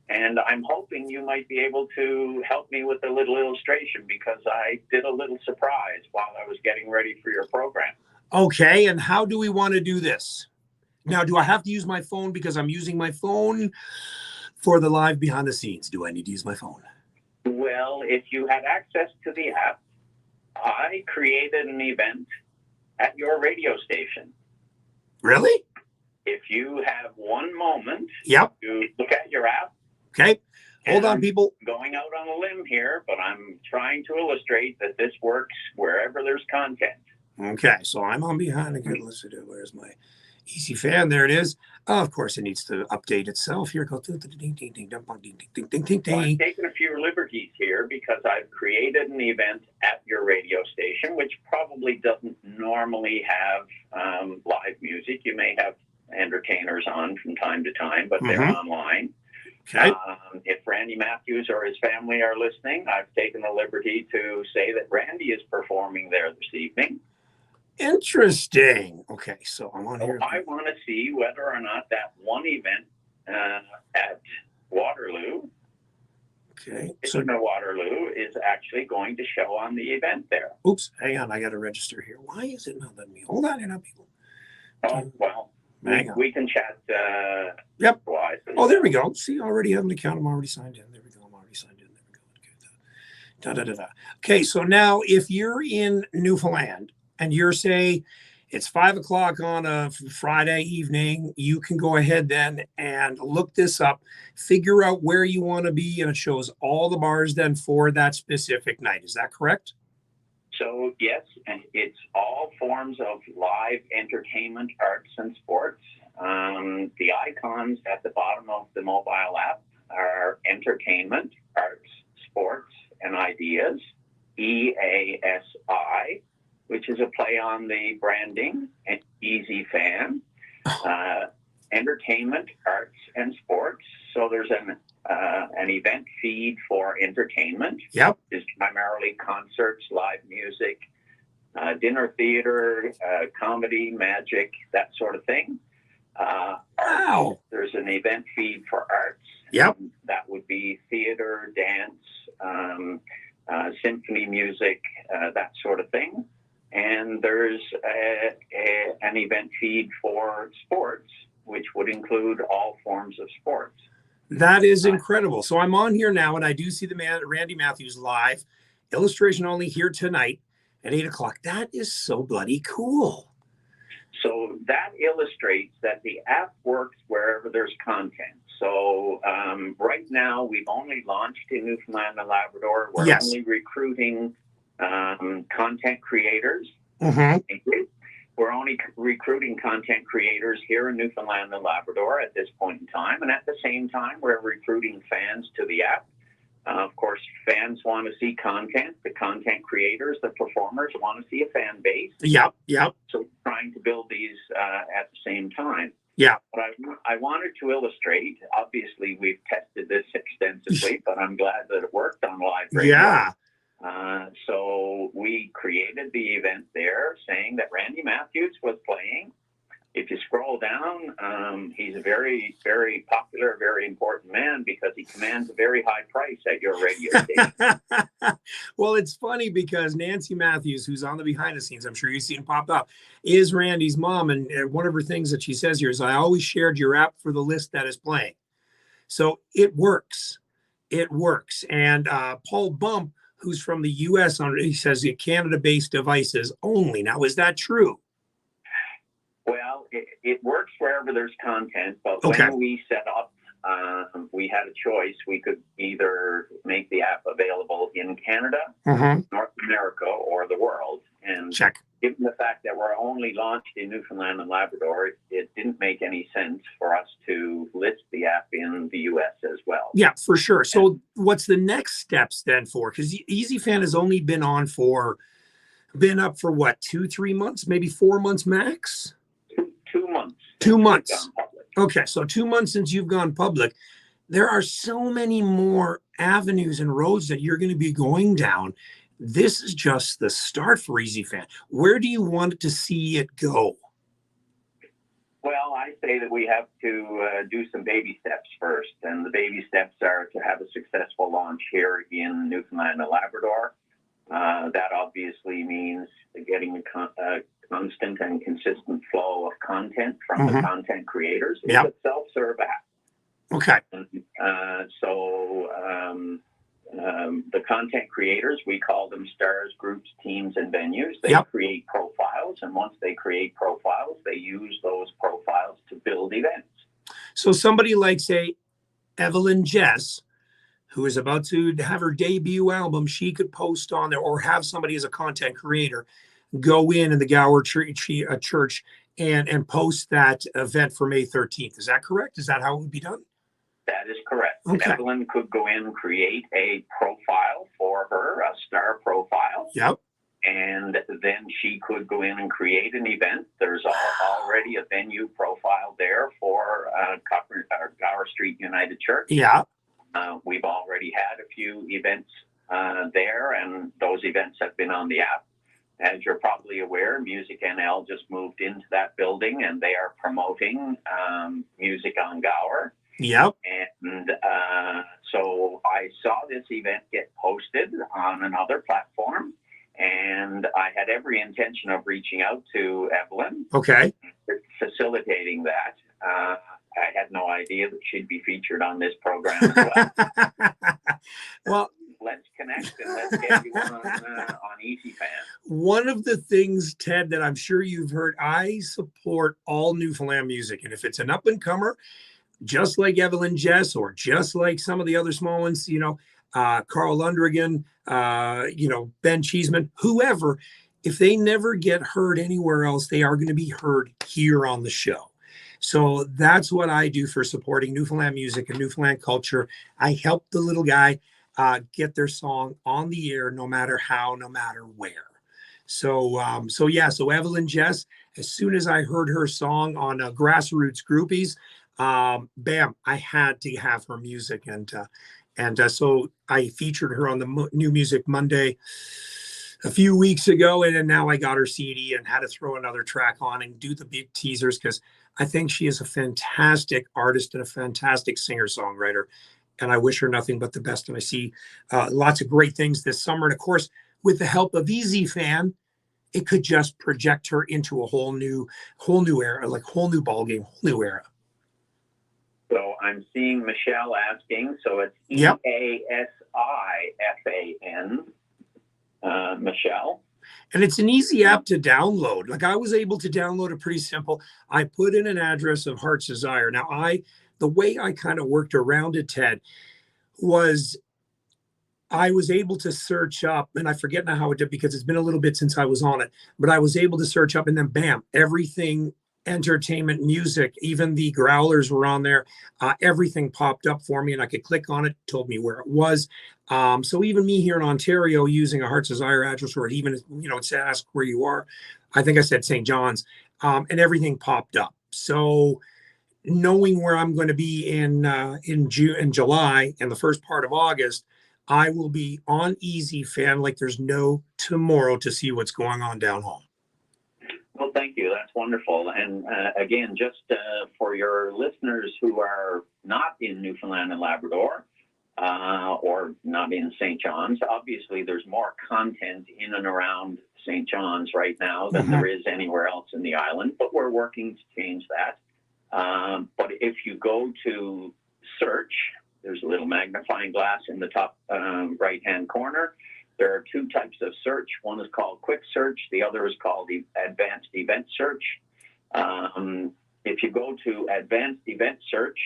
Speaker 5: And I'm hoping you might be able to help me with a little illustration because I did a little surprise while I was getting ready for your program.
Speaker 1: Okay, and how do we want to do this? Now, do I have to use my phone because I'm using my phone for the live behind the scenes? Do I need to use my phone?
Speaker 5: Well, if you had access to the app, I created an event at your radio station.
Speaker 1: Really?
Speaker 5: If you have one moment
Speaker 1: Yep.
Speaker 5: to look at your app.
Speaker 1: Okay. Hold on, people.
Speaker 5: Going out on a limb here, but I'm trying to illustrate that this works wherever there's content.
Speaker 1: Okay, so I'm on behind a good list. Where's my easy fan? There it is. Of course, it needs to update itself. Here it goes. Ding, ding, ding, ding, ding, ding, ding, ding,
Speaker 5: Well, I'm
Speaker 1: ding.
Speaker 5: taking a few liberties here because I've created an event at your radio station, which probably doesn't normally have live music. You may have entertainers on from time to time, but they're online.
Speaker 1: Okay.
Speaker 5: If Randy Matthews or his family are listening, I've taken the liberty to say that Randy is performing there this evening.
Speaker 1: Interesting. Okay, so I'm on
Speaker 5: So
Speaker 1: here.
Speaker 5: I want to see whether or not that one event at Waterloo,
Speaker 1: Okay,
Speaker 5: so
Speaker 1: so
Speaker 5: Waterloo, is actually going to show on the event there.
Speaker 1: oops, hang on, I got to register here. Why is it not letting me? Hold on, here, people.
Speaker 5: Oh, well,
Speaker 1: Hang on.
Speaker 5: we can chat.
Speaker 1: Yep.
Speaker 5: Wise.
Speaker 1: Oh, there we go. See, I already have an account. I'm already signed in. There we go. I'm already signed in. There we go. Da, da, da, da. Okay, so now if you're in Newfoundland and you're say it's 5 o'clock on a Friday evening, you can go ahead then and look this up, figure out where you want to be, and it shows all the bars then for that specific night. Is that correct?
Speaker 5: So, yes, and it's all forms of live entertainment, arts, and sports. The icons at the bottom of the mobile app are entertainment, arts, sports, and ideas, EASI, which is a play on the branding, and Easy Fan, entertainment, arts, and sports. So there's an event feed for entertainment.
Speaker 1: Yep.
Speaker 5: It's primarily concerts, live music, dinner theater, comedy, magic, that sort of thing.
Speaker 1: Wow.
Speaker 5: There's an event feed for arts.
Speaker 1: Yep.
Speaker 5: That would be theater, dance, symphony music, that sort of thing. And there's an event feed for sports, which would include all forms of sports.
Speaker 1: That is incredible. So I'm on here now, and I do see the man Randy Matthews live, illustration only here tonight at 8 o'clock. That is so bloody cool.
Speaker 5: So that illustrates that the app works wherever there's content. So right now, we've only launched in Newfoundland and Labrador. We're
Speaker 1: Yes.
Speaker 5: only recruiting content creators.
Speaker 1: Mm-hmm.
Speaker 5: We're only recruiting content creators here in Newfoundland and Labrador at this point in time. And at the same time, we're recruiting fans to the app. Of course, fans want to see content. The content creators, the performers want to see a fan base.
Speaker 1: Yep. Yep.
Speaker 5: So we're trying to build these at the same time.
Speaker 1: Yeah.
Speaker 5: But I wanted to illustrate, obviously we've tested this extensively, but I'm glad that it worked on live radio.
Speaker 1: Yeah.
Speaker 5: So we created the event there saying that Randy Matthews was playing. If you scroll down, he's a very, very popular, very important man because he commands a very high price at your radio station.
Speaker 1: Well, it's funny because Nancy Matthews, who's on the behind the scenes, I'm sure you've seen pop up, is Randy's mom. And one of her things that she says here is, I always shared your app for the list that is playing. So it works. It works. And Paul Bump, who's from the U.S., he says Canada-based devices only. Now, is that true?
Speaker 5: Well, it works wherever there's content, but
Speaker 1: Okay.
Speaker 5: when we set up, we had a choice. We could either make the app available in Canada, North America, or the world. And
Speaker 1: Check.
Speaker 5: given the fact that we're only launched in Newfoundland and Labrador, it didn't make any sense for us to list the app in the U.S. as well.
Speaker 1: Yeah, for sure. So what's the next steps then for? Because Easy Fan has only been up for what, 2-3 months, maybe 4 months max?
Speaker 5: 2 months.
Speaker 1: 2 months.
Speaker 5: Gone public.
Speaker 1: Okay, so 2 months since you've gone public. There are so many more avenues and roads that you're going to be going down. This is just the start for Easy Fan. Where do you want to see it go?
Speaker 5: Well, I say that we have to do some baby steps first. And the baby steps are to have a successful launch here in Newfoundland and Labrador. That obviously means getting a constant and consistent flow of content from the content creators. It's a self-serve app.
Speaker 1: Okay.
Speaker 5: The content creators, we call them stars, groups, teams, and venues. They create profiles, and once they create profiles, they use those profiles to build events.
Speaker 1: So somebody like, say, Evelyn Jess, who is about to have her debut album, she could post on there, or have somebody as a content creator go in the Gower Church and post that event for May 13th. Is that correct? Is that how it would be done?
Speaker 5: That is correct.
Speaker 1: Okay.
Speaker 5: Evelyn could go in and create a profile for her, a star profile.
Speaker 1: Yep.
Speaker 5: And then she could go in and create an event. There's already a venue profile there for Gower Street United Church.
Speaker 1: Yeah.
Speaker 5: We've already had a few events there, and those events have been on the app. As you're probably aware, Music NL just moved into that building, and they are promoting music on Gower.
Speaker 1: Yep.
Speaker 5: And so I saw this event get posted on another platform, and I had every intention of reaching out to Evelyn.
Speaker 1: Okay.
Speaker 5: Facilitating that. I had no idea that she'd be featured on this program as well.
Speaker 1: Well,
Speaker 5: let's connect and let's get you on Easy Fan.
Speaker 1: One of the things, Ted, that I'm sure you've heard, I support all Newfoundland music. And if it's an up and comer, just like Evelyn Jess, or just like some of the other small ones, Carl Lundrigan, Ben Cheeseman, whoever, if they never get heard anywhere else, they are going to be heard here on the show. So that's what I do for supporting Newfoundland music and Newfoundland culture. I help the little guy get their song on the air, no matter how, no matter where. So Evelyn Jess, as soon as I heard her song on Grassroots Groupies, bam, I had to have her music. And so I featured her on the New Music Monday a few weeks ago. And then now I got her CD and had to throw another track on and do the big teasers, because I think she is a fantastic artist and a fantastic singer-songwriter. And I wish her nothing but the best. And I see lots of great things this summer. And of course, with the help of Easy Fan, it could just project her into a whole new era, like whole new ballgame, whole new era.
Speaker 5: So I'm seeing Michelle asking, so it's
Speaker 1: Yep.
Speaker 5: EASIFAN, Michelle.
Speaker 1: And it's an easy app to download. Like, I was able to download it pretty simple. I put in an address of Heart's Desire. Now, the way I kind of worked around it, Ted, was I was able to search up, and I forget now how it did because it's been a little bit since I was on it, but I was able to search up, and then bam, everything entertainment, music, even the growlers were on there. Everything popped up for me, and I could click on it, told me where it was. So even me here in Ontario using a Heart's Desire address, or even, it's ask where you are. I think I said St. John's, and everything popped up. So knowing where I'm going to be in June and July and the first part of August, I will be on Easy Fan like there's no tomorrow to see what's going on down home.
Speaker 5: Well, thank you. That's wonderful. And again, just for your listeners who are not in Newfoundland and Labrador, or not in St. John's, obviously there's more content in and around St. John's right now than there is anywhere else in the island, but we're working to change that. But if you go to search, there's a little magnifying glass in the top right-hand corner. There are two types of search. One is called quick search. The other is called the advanced event search. If you go to advanced event search,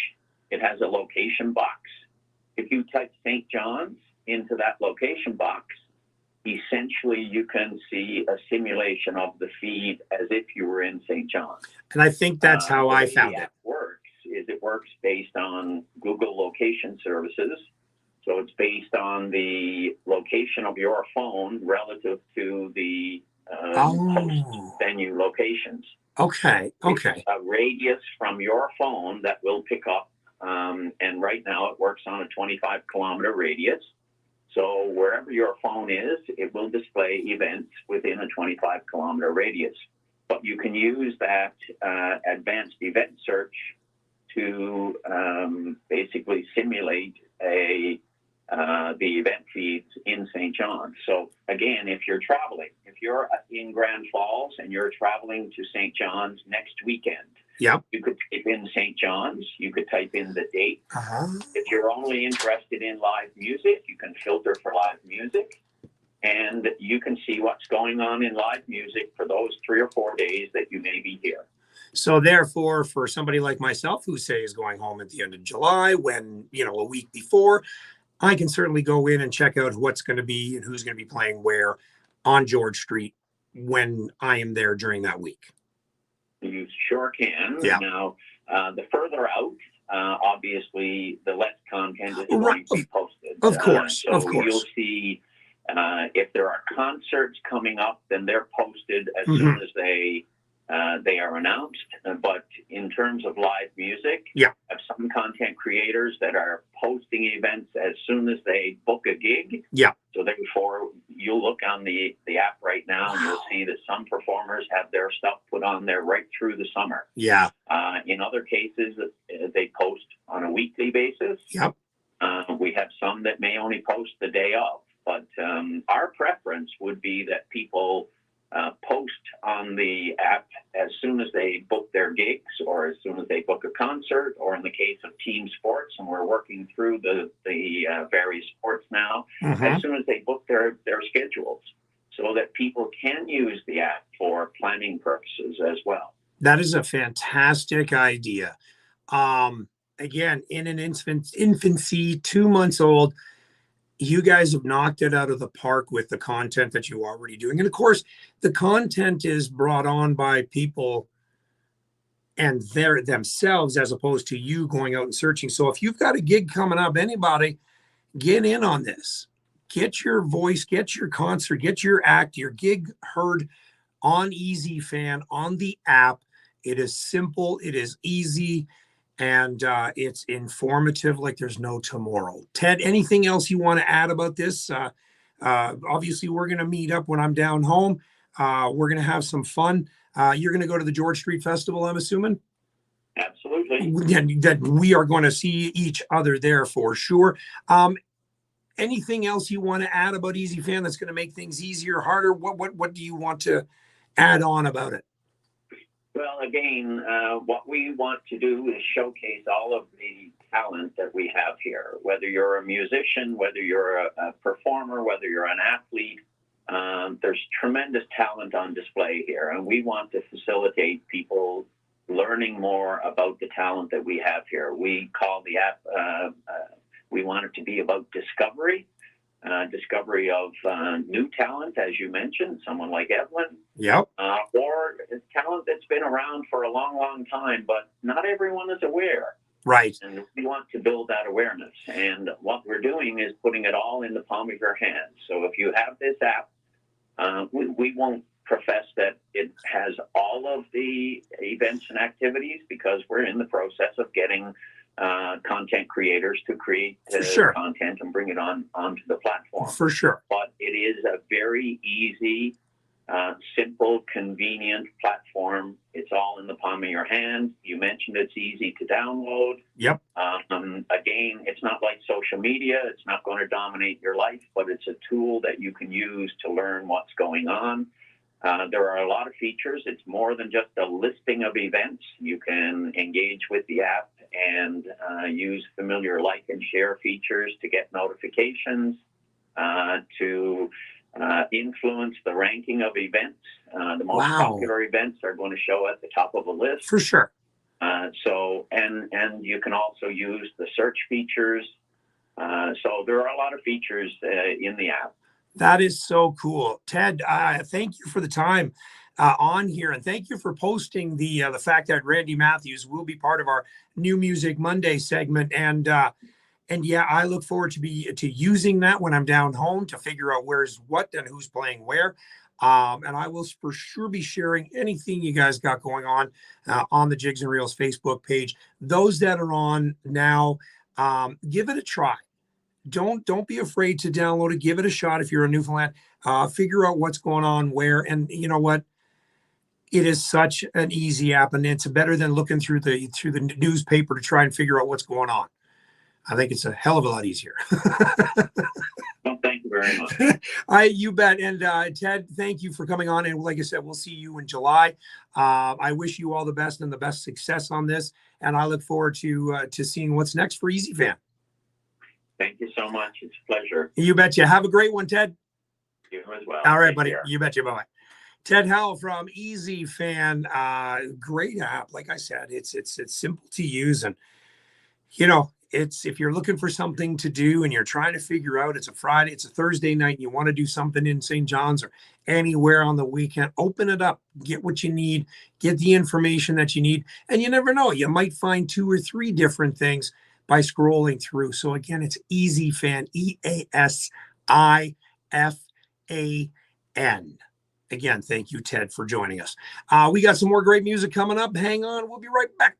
Speaker 5: it has a location box. If you type St. John's into that location box, essentially you can see a simulation of the feed as if you were in St. John's.
Speaker 1: And I think that's how I found it.
Speaker 5: It works based on Google location services. So it's based on the location of your phone relative to the host venue locations.
Speaker 1: Okay.
Speaker 5: It's a radius from your phone that will pick up, and right now it works on a 25-kilometer radius. So wherever your phone is, it will display events within a 25-kilometer radius. But you can use that advanced event search to basically simulate the event feeds in St. John's. So again, if you're traveling, if you're in Grand Falls and you're traveling to St. John's next weekend,
Speaker 1: yep,
Speaker 5: you could type in St. John's, you could type in the date. If you're only interested in live music, you can filter for live music, and you can see what's going on in live music for those 3 or 4 days that you may be here.
Speaker 1: So therefore, for somebody like myself who say is going home at the end of July, when, a week before, I can certainly go in and check out what's going to be and who's going to be playing where on George Street, when I am there during that week.
Speaker 5: You sure can.
Speaker 1: Yeah.
Speaker 5: Now, the further out, obviously, the less content is going
Speaker 1: Right.
Speaker 5: to be posted.
Speaker 1: Of course,
Speaker 5: So
Speaker 1: of course.
Speaker 5: you'll see if there are concerts coming up, then they're posted as
Speaker 1: Mhm.
Speaker 5: soon as they are announced. But in terms of live music,
Speaker 1: Yeah.
Speaker 5: I have some content creators that are posting events as soon as they book a gig.
Speaker 1: Yeah.
Speaker 5: So therefore, you'll look on the app right now and you'll see that some performers have their stuff put on there right through the summer.
Speaker 1: Yeah.
Speaker 5: In other cases, they post on a weekly basis.
Speaker 1: Yep.
Speaker 5: We have some that may only post the day of, but our preference would be that people post on the app as soon as they book their gigs or as soon as they book a concert, or in the case of team sports, and we're working through the various sports now,
Speaker 1: Mhm.
Speaker 5: as soon as they book their schedules, so that people can use the app for planning purposes as well.
Speaker 1: That is a fantastic idea. Again, in an infancy, 2 months old, you guys have knocked it out of the park with the content that you're already doing. And of course, the content is brought on by people and they're themselves as opposed to you going out and searching. So if you've got a gig coming up, anybody, get in on this. Get your voice, get your concert, get your act, your gig heard on Easy Fan, on the app. It is simple, it is easy, and it's informative like there's no tomorrow. Ted, anything else you want to add about this? Obviously, we're going to meet up when I'm down home. We're going to have some fun. You're going to go to the George Street Festival, I'm assuming?
Speaker 5: Absolutely.
Speaker 1: That we are going to see each other there for sure. Anything else you want to add about Easy Fan that's going to make things easier, harder? What do you want to add on about it?
Speaker 5: Well, again, what we want to do is showcase all of the talent that we have here, whether you're a musician, whether you're a performer, whether you're an athlete. There's tremendous talent on display here, and we want to facilitate people learning more about the talent that we have here. We call the app, we want it to be about discovery of new talent, as you mentioned, someone like Evelyn.
Speaker 1: Yep.
Speaker 5: Or talent that's been around for a long, long time, but not everyone is aware.
Speaker 1: Right.
Speaker 5: And we want to build that awareness. And what we're doing is putting it all in the palm of your hand. So if you have this app, we won't profess that it has all of the events and activities, because we're in the process of getting content creators to create
Speaker 1: Sure.
Speaker 5: content and bring it onto the platform.
Speaker 1: For sure.
Speaker 5: But it is a very easy, simple, convenient platform. It's all in the palm of your hand. You mentioned it's easy to download.
Speaker 1: Yep.
Speaker 5: Again, it's not like social media. It's not going to dominate your life, but it's a tool that you can use to learn what's going on. There are a lot of features. It's more than just a listing of events. You can engage with the app and use familiar like and share features to get notifications, to influence the ranking of events. The most popular events are going to show at the top of a list.
Speaker 1: For sure.
Speaker 5: And you can also use the search features. So there are a lot of features in the app.
Speaker 1: That is so cool. Ted, thank you for the time on here, and thank you for posting the fact that Randy Matthews will be part of our New Music Monday segment. And yeah, I look forward to using that when I'm down home to figure out where's what and who's playing where. And I will for sure be sharing anything you guys got going on the Jigs and Reels Facebook page. Those that are on now, give it a try. Don't be afraid to download it. Give it a shot if you're in Newfoundland. Figure out what's going on where, and you know what? It is such an easy app, and it's better than looking through the newspaper to try and figure out what's going on. I think it's a hell of a lot easier.
Speaker 5: Well, thank you very much.
Speaker 1: You bet. And Ted, thank you for coming on. And like I said, we'll see you in July. I wish you all the best and the best success on this. And I look forward to seeing what's next for Easy Fan.
Speaker 5: Thank you so much. It's a pleasure.
Speaker 1: You betcha. Have a great one, Ted.
Speaker 5: You as well.
Speaker 1: All right,
Speaker 5: Take
Speaker 1: buddy.
Speaker 5: care.
Speaker 1: You betcha. Bye-bye. Ted Howell from Easy Fan. Great app. Like I said, it's simple to use. And, it's if you're looking for something to do and you're trying to figure out, it's a Friday, it's a Thursday night, and you want to do something in St. John's or anywhere on the weekend, open it up, get what you need, get the information that you need. And you never know, you might find 2 or 3 different things by scrolling through. So again, it's EasyFan, EASIFAN. Again, thank you, Ted, for joining us. We got some more great music coming up. Hang on, we'll be right back.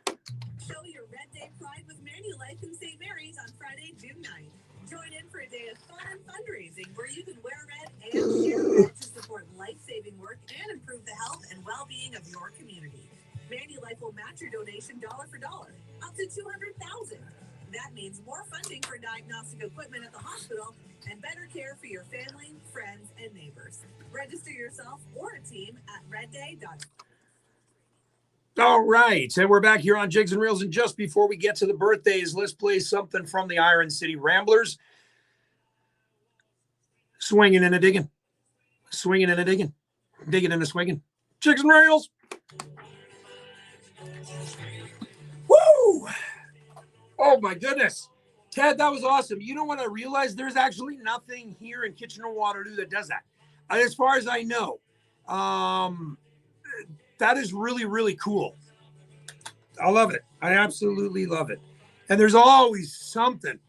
Speaker 6: Show your Red Day pride with Manulife in St. Mary's on Friday, June 9th. Join in for a day of fun and fundraising where you can wear red and share red to support life-saving work and improve the health and well-being of your community. Manulife will match your donation dollar for dollar, up to $200,000. That means more funding for diagnostic equipment at the hospital and better care for your family, friends, and neighbors. Register yourself or a team at redday.com.
Speaker 1: All right, and we're back here on Jigs and Reels, and just before we get to the birthdays, let's play something from the Iron City Ramblers. Swinging and a digging. Swinging and a digging. Digging and a swinging. Jigs and Reels. Woo! Oh, my goodness. Ted, that was awesome. You know what I realized? There's actually nothing here in Kitchener-Waterloo that does that. As far as I know. That is really, really cool. I love it. I absolutely love it. And there's always something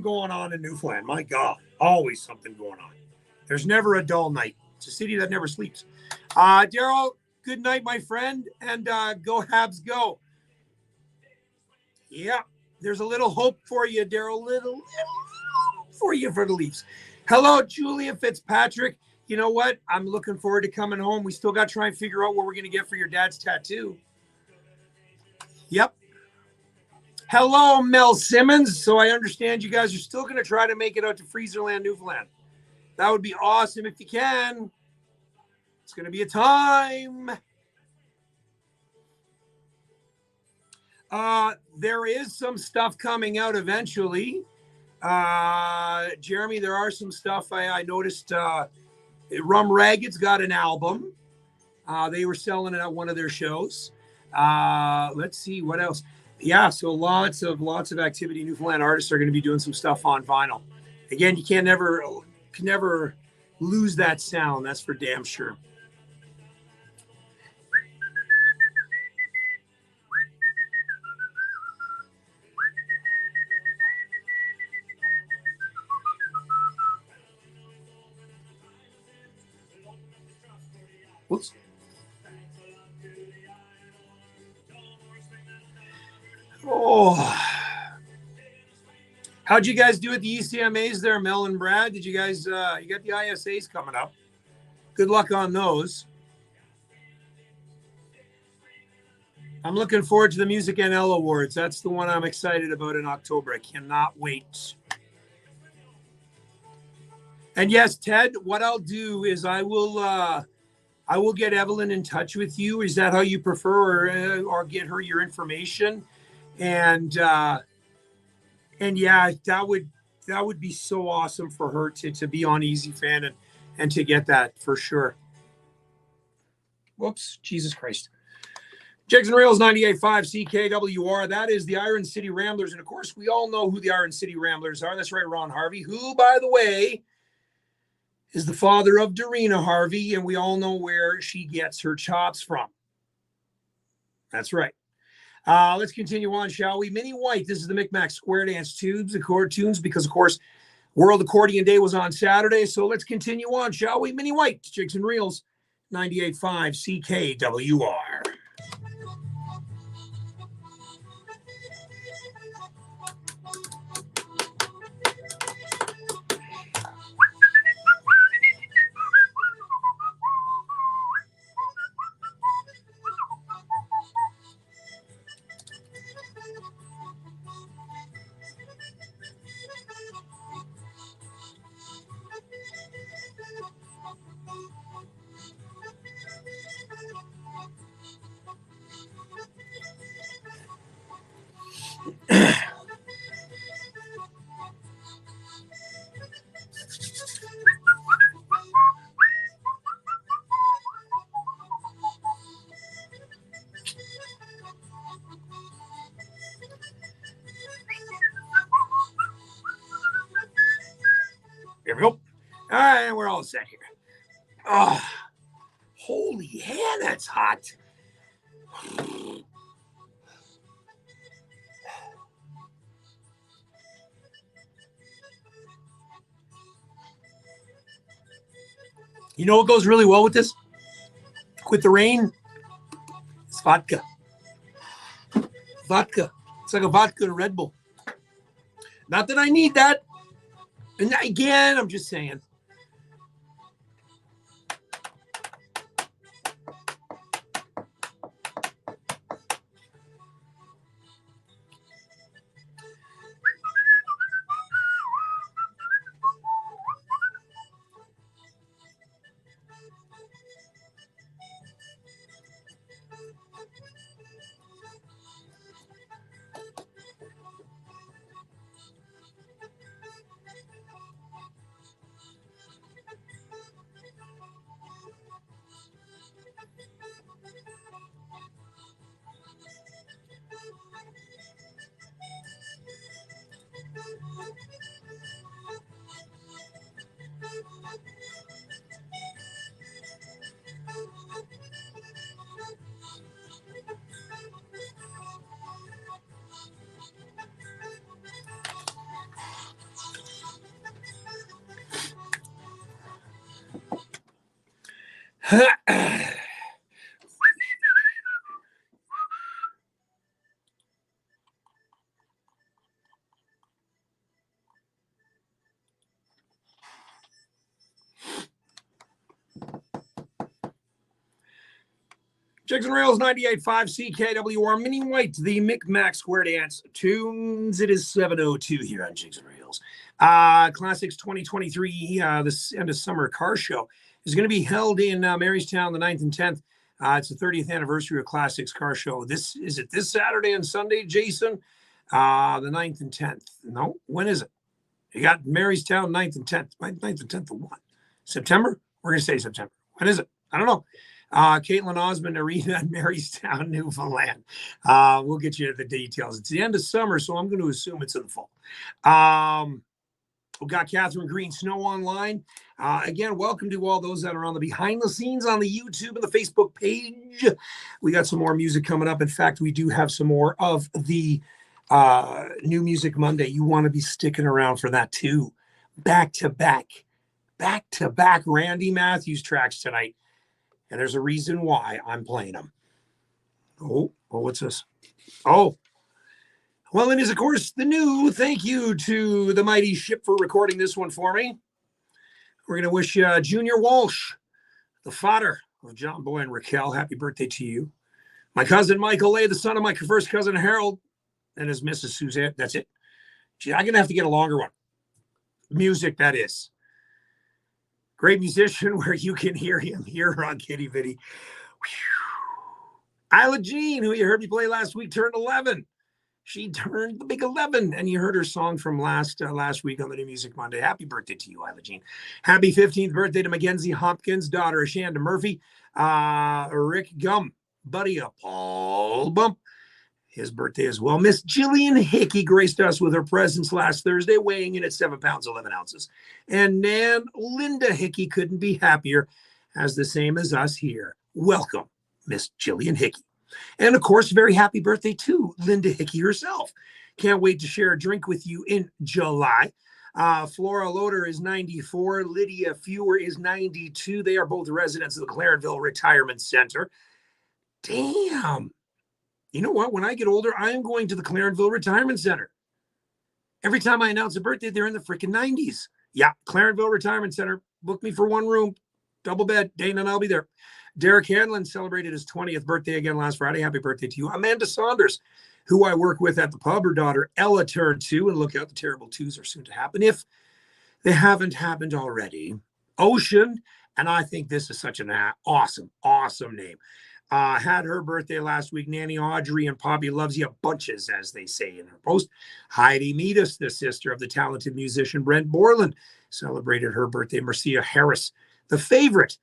Speaker 1: going on in Newfoundland. My God, always something going on. There's never a dull night. It's a city that never sleeps. Daryl, good night, my friend. And go Habs, go. Yeah, there's a little hope for you, Daryl. Little for you for the Leafs. Hello, Julia Fitzpatrick. You know what? I'm looking forward to coming home. We still got to try and figure out what we're going to get for your dad's tattoo. Yep. Hello, Mel Simmons. So I understand you guys are still going to try to make it out to Freezerland, Newfoundland. That would be awesome if you can. It's going to be a time. There is some stuff coming out eventually. Jeremy, there are some stuff I noticed. Rum Ragged's got an album. They were selling it at one of their shows. Let's see what else. Yeah, so lots of activity. Newfoundland artists are going to be doing some stuff on vinyl. Again, you can never lose that sound. That's for damn sure. Whoops. Oh, how'd you guys do at the ECMAs there, Mel and Brad? Did you guys, you got the ISAs coming up? Good luck on those. I'm looking forward to the Music NL Awards. That's the one I'm excited about in October. I cannot wait. And yes, Ted, what I'll do is I will get Evelyn in touch with you. Is that how you prefer, or get her your information? And yeah, that would be so awesome for her to be on EasyFan and to get that for sure. Whoops, Jesus Christ. Jigs and Reels 98.5 CKWR. That is the Iron City Ramblers. And of course, we all know who the Iron City Ramblers are. That's right, Ron Harvey, who, by the way, is the father of Dorina Harvey, and we all know where she gets her chops from. That's right. Let's continue on, shall we? Minnie White, this is the Micmac Square Dance Tubes, the chord tunes, because, of course, World Accordion Day was on Saturday, so let's continue on, shall we? Minnie White, Jigs and Reels, 98.5 CKWR. All right, we're all set here. Oh, holy hell, that's hot. You know what goes really well with this? With the rain? It's vodka. Vodka. It's like a vodka and a Red Bull. Not that I need that. And again, I'm just saying. Jigs and Rails 98.5 CKWR Mini White, the Micmac Square Dance tunes. It is 7:02 here on Jigs and Rails. Classics 2023, this end of summer car show is going to be held in Marystown the 9th and 10th. It's the 30th anniversary of Classics Car Show. This Saturday and Sunday, Jason? The 9th and 10th. No, when is it? You got Marystown 9th and 10th. 9th and 10th of what? September? We're going to say September. When is it? I don't know. Caitlin Osmond Arena in Marystown, Newfoundland. We'll get you the details. It's the end of summer, so I'm going to assume it's in the fall. We've got Catherine Green Snow online. Again, welcome to all those that are on the behind the scenes on the YouTube and the Facebook page. We got some more music coming up. In fact, we do have some more of the New Music Monday. You want to be sticking around for that too. Back to back Randy Matthews tracks tonight. And there's a reason why I'm playing them. Oh, what's this? Oh, well, it is, of course, the new thank you to the Mighty Ship for recording this one for me. We're going to wish Junior Walsh, the father of John Boy and Raquel, happy birthday to you. My cousin Michael Lay, the son of my first cousin Harold, and his Mrs. Suzanne. That's it. Gee, I'm going to have to get a longer one. Music, that is. Great musician where you can hear him here on Kitty Vitty. Isla Jean, who you heard me play last week, turned 11. She turned the big 11, and you heard her song from last week on the New Music Monday. Happy birthday to you, Isla Jean. Happy 15th birthday to Mackenzie Hopkins, daughter of Shanda Murphy. Rick Gum, buddy of Paul Bump. His birthday as well. Miss Jillian Hickey graced us with her presence last Thursday, weighing in at 7 pounds, 11 ounces. And Nan Linda Hickey couldn't be happier, as the same as us here. Welcome, Miss Jillian Hickey. And, of course, very happy birthday to Linda Hickey herself. Can't wait to share a drink with you in July. Flora Loader is 94. Lydia Fewer is 92. They are both residents of the Clarenville Retirement Center. Damn. You know what? When I get older, I am going to the Clarenville Retirement Center. Every time I announce a birthday, they're in the freaking 90s. Yeah, Clarenville Retirement Center. Book me for one room, double bed. Dana and I'll be there. Derek Hanlon celebrated his 20th birthday again last Friday. Happy birthday to you. Amanda Saunders, who I work with at the pub, her daughter Ella turned 2. And look out, the terrible 2s are soon to happen if they haven't happened already. Ocean, and I think this is such an awesome name. Had her birthday last week. Nanny Audrey and Poppy loves you bunches, as they say in her post. Heidi Meadus, the sister of the talented musician Brent Borland, celebrated her birthday. Marcia Harris, the favorite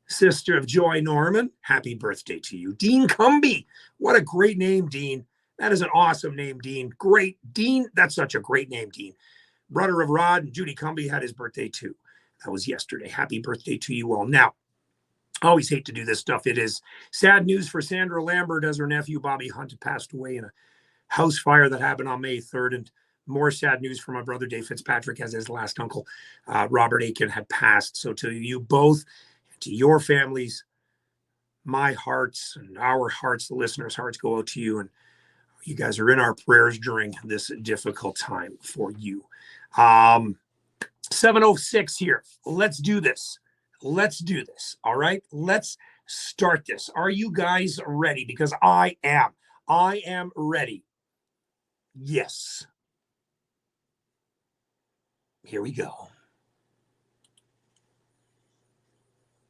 Speaker 1: sister of Joy Norman. Happy birthday to you. Dean Cumby. What a great name, Dean. That is an awesome name, Dean. Great. Dean, that's such a great name, Dean. Brother of Rod and Judy Cumby had his birthday too. That was yesterday. Happy birthday to you all. Now, I always hate to do this stuff. It is sad news for Sandra Lambert as her nephew Bobby Hunt passed away in a house fire that happened on May 3rd. And more sad news for my brother Dave Fitzpatrick as his last uncle, Robert Aiken, had passed. So to you both, to your families, my hearts and our hearts, the listeners' hearts go out to you. And you guys are in our prayers during this difficult time for you. 7:06 here. Let's do this. Let's do this. All right. Let's start this. Are you guys ready? Because I am. I am ready. Yes. Here we go.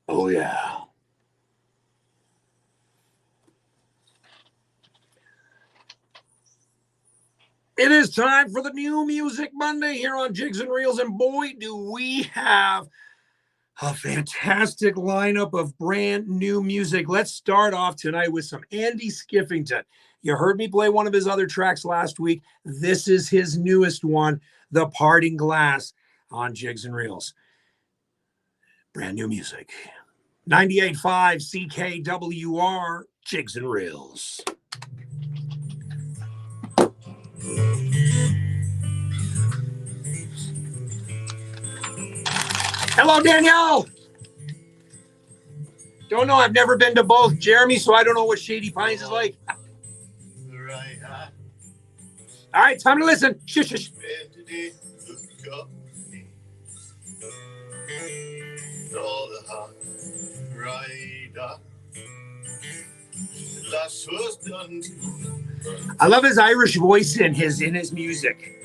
Speaker 1: Oh, yeah. It is time for the New Music Monday here on Jigs and Reels. And boy, do we have a fantastic lineup of brand new music. Let's start off tonight with some Andy Skiffington. You heard me play one of his other tracks last week. This is his newest one, The Parting Glass, on Jigs and Reels. Brand new music. 98.5 CKWR, Jigs and Reels. Hello, Danielle. Don't know. I've never been to both, Jeremy, so I don't know what Shady Pines is like. All right, time to listen. Shush, shush. I love his Irish voice in his music.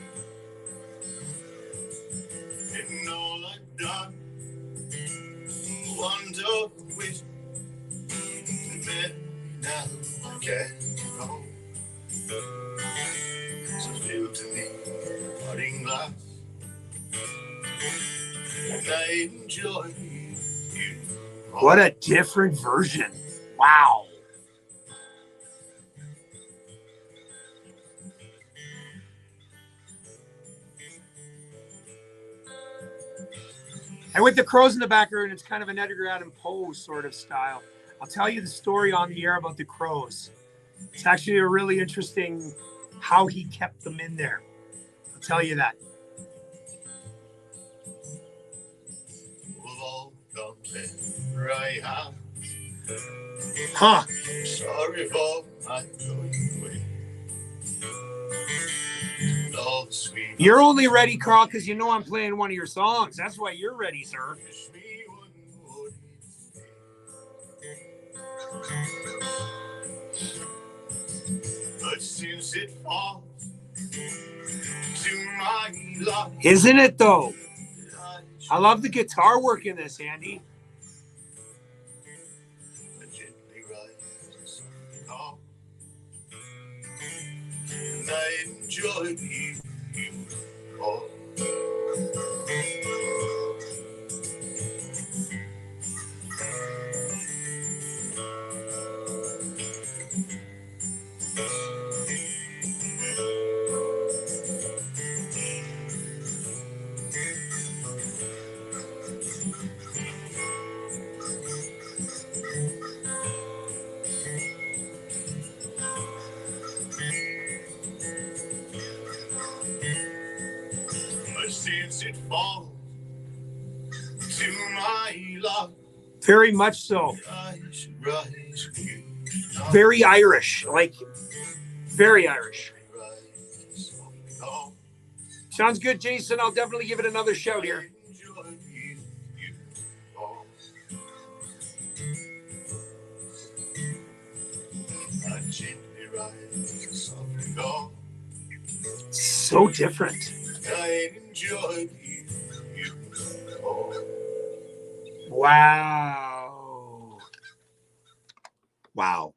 Speaker 1: What a different version. Wow. And with the crows in the background, it's kind of an Edgar Allan Poe sort of style. I'll tell you the story on the air about the crows. It's actually a really interesting how he kept them in there. I'll tell you that. Huh. Sorry for my going away. You're only ready, Carl, because you know I'm playing one of your songs. That's why you're ready, sir. But since it falls to my luck, isn't it though? I love the guitar work in this, Andy. I enjoy you all. It falls to my luck. Very much so. Very Irish, like very Irish. Sounds good, Jason. I'll definitely give it another shout here. So different. Wow. Wow.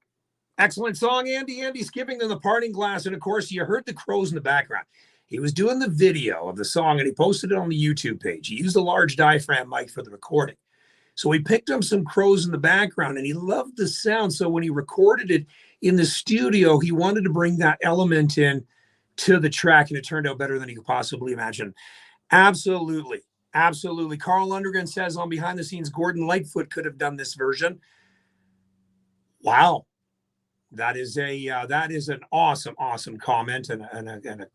Speaker 1: Excellent song, Andy. Andy Skipping in The Parting Glass. And of course, you heard the crows in the background. He was doing the video of the song and he posted it on the YouTube page. He used a large diaphragm mic for the recording. So he picked up some crows in the background and he loved the sound. So when he recorded it in the studio, he wanted to bring that element in to the track, and it turned out better than he could possibly imagine. Absolutely. Absolutely. Carl Lundrigan says on Behind the Scenes, Gordon Lightfoot could have done this version. Wow. That is an awesome comment and a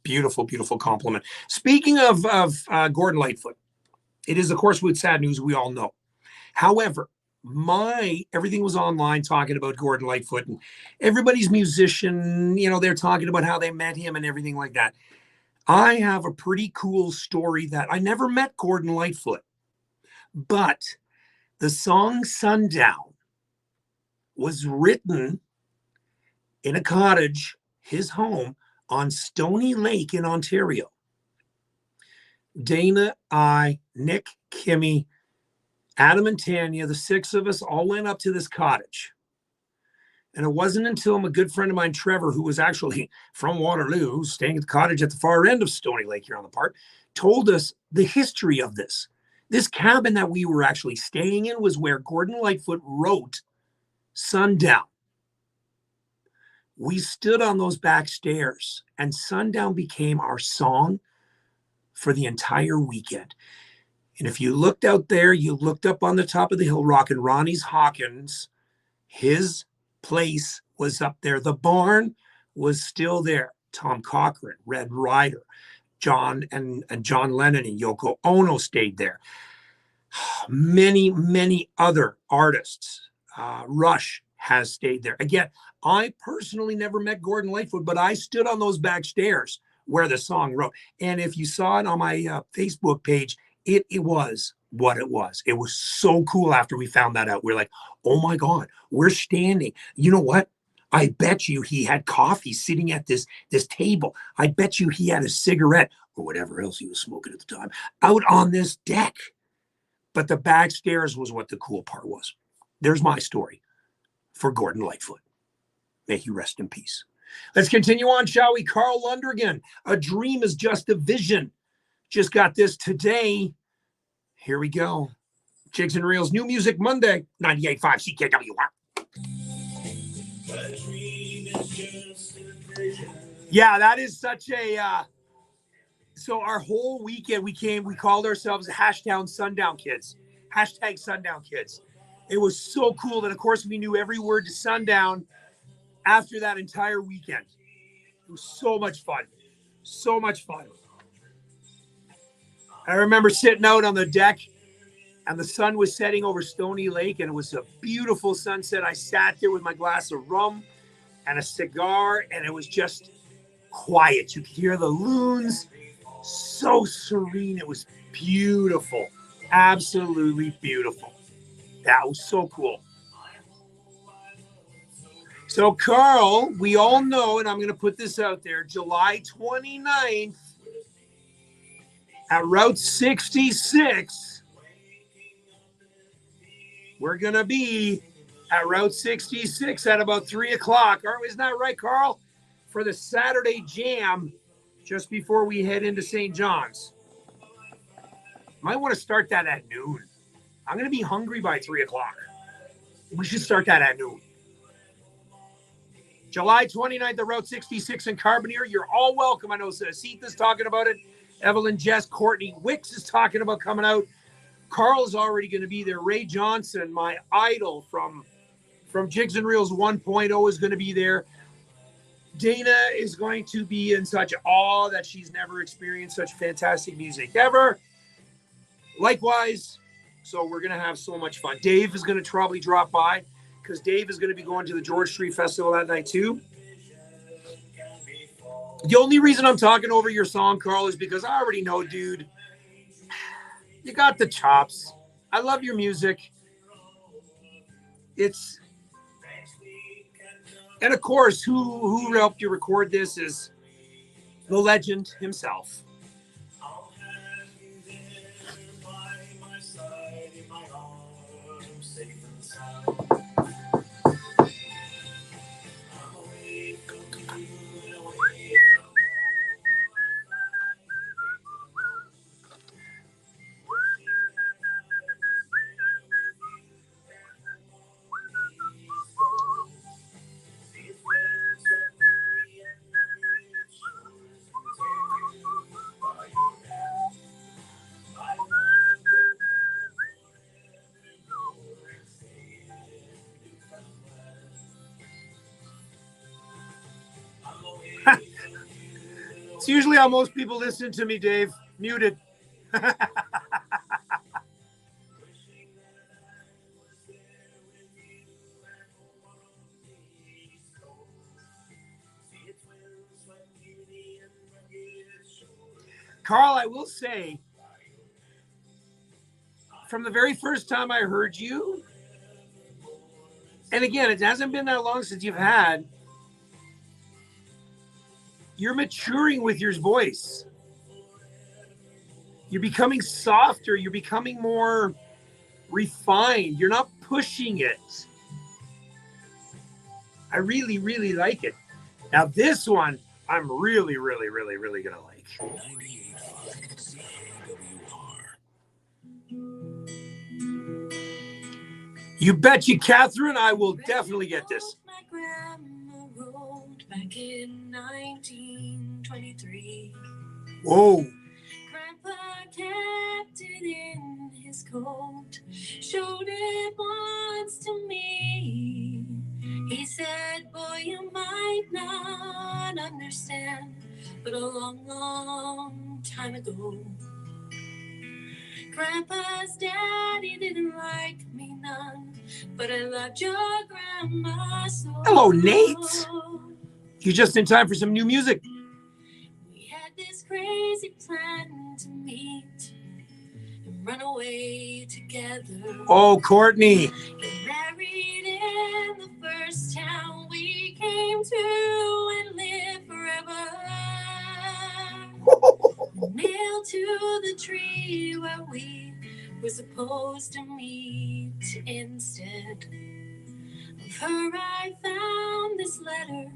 Speaker 1: beautiful compliment. Speaking of Gordon Lightfoot, it is, of course, with sad news, we all know. However, everything was online talking about Gordon Lightfoot, and everybody's musician, they're talking about how they met him and everything like that. I have a pretty cool story that I never met Gordon Lightfoot, but the song Sundown was written in a cottage, his home, on Stony Lake in Ontario. Dana, I, Nick, Kimmy, Adam and Tanya, the six of us all went up to this cottage. And it wasn't until a good friend of mine, Trevor, who was actually from Waterloo, staying at the cottage at the far end of Stony Lake here on the park, told us the history of this. This cabin that we were actually staying in was where Gordon Lightfoot wrote Sundown. We stood on those back stairs, and Sundown became our song for the entire weekend. And if you looked out there, you looked up on the top of the hill, rocking Ronnie's Hawkins, his place was up there. The barn was still there. Tom Cochrane, Red Ryder, John Lennon and Yoko Ono stayed there. Many other artists. Rush has stayed there. Again, I personally never met Gordon Lightfoot, but I stood on those back stairs where the song wrote. And if you saw it on my Facebook page, it was what it was. It was so cool after we found that out. We're like, oh my God, we're standing. You know what? I bet you he had coffee sitting at this table. I bet you he had a cigarette or whatever else he was smoking at the time out on this deck. But the back stairs was what the cool part was. There's my story for Gordon Lightfoot. May he rest in peace. Let's continue on, shall we? Carl Lundrigan, a dream is just a vision. Just got this today. Here we go. Jigs and Reels, New Music Monday, 98.5 CKWR. Yeah, that is such a... so our whole weekend, we called ourselves Hashtag Sundown Kids. Hashtag Sundown Kids. It was so cool that, of course, we knew every word to Sundown after that entire weekend. It was so much fun. So much fun. I remember sitting out on the deck and the sun was setting over Stony Lake and it was a beautiful sunset. I sat there with my glass of rum and a cigar and it was just quiet. You could hear the loons. So serene. It was beautiful. Absolutely beautiful. That was so cool. So, Carl, we all know, and I'm going to put this out there, July 29th at Route 66, we're going to be at Route 66 at about 3 o'clock. Isn't that right, Carl? For the Saturday Jam just before we head into St. John's. Might want to start that at noon. I'm going to be hungry by 3 o'clock. We should start that at noon. July 29th, at Route 66 in Carbonear. You're all welcome. I know Seth talking about it. Evelyn, Jess, Courtney Wicks is talking about coming out. Carl's already going to be there. Ray Johnson, my idol from Jigs and Reels 1.0, is going to be there. Dana is going to be in such awe that she's never experienced such fantastic music ever. Likewise, so we're going to have so much fun. Dave is going to probably drop by because Dave is going to be going to the George Street Festival that night too. The only reason I'm talking over your song, Carl, is because I already know, dude, you got the chops. I love your music. And of course, who helped you record this is the legend himself. It's usually how most people listen to me, Dave. Muted. Carl, I will say, from the very first time I heard you, and again, it hasn't been that long since you've had, you're maturing with your voice. You're becoming softer. You're becoming more refined. You're not pushing it. I really, really like it. Now, this one, I'm really, really, really, really going to like.
Speaker 2: 98.5 CAWR.
Speaker 1: You bet you, Catherine, I will definitely get this.
Speaker 7: My grandma wrote back in 1923.
Speaker 1: Whoa.
Speaker 7: Grandpa kept it in his coat, showed it once to me. He said, boy, you might not understand, but a long, long time ago, Grandpa's daddy didn't like me none, but I loved your grandma so.
Speaker 1: Hello, Nate. You're just in time for some new music.
Speaker 7: We had this crazy plan to meet and run away together.
Speaker 1: Oh, Courtney.
Speaker 7: Get married in the first town we came to and live forever. Nailed to the tree where we were supposed to meet. Instead of her, I found this letter,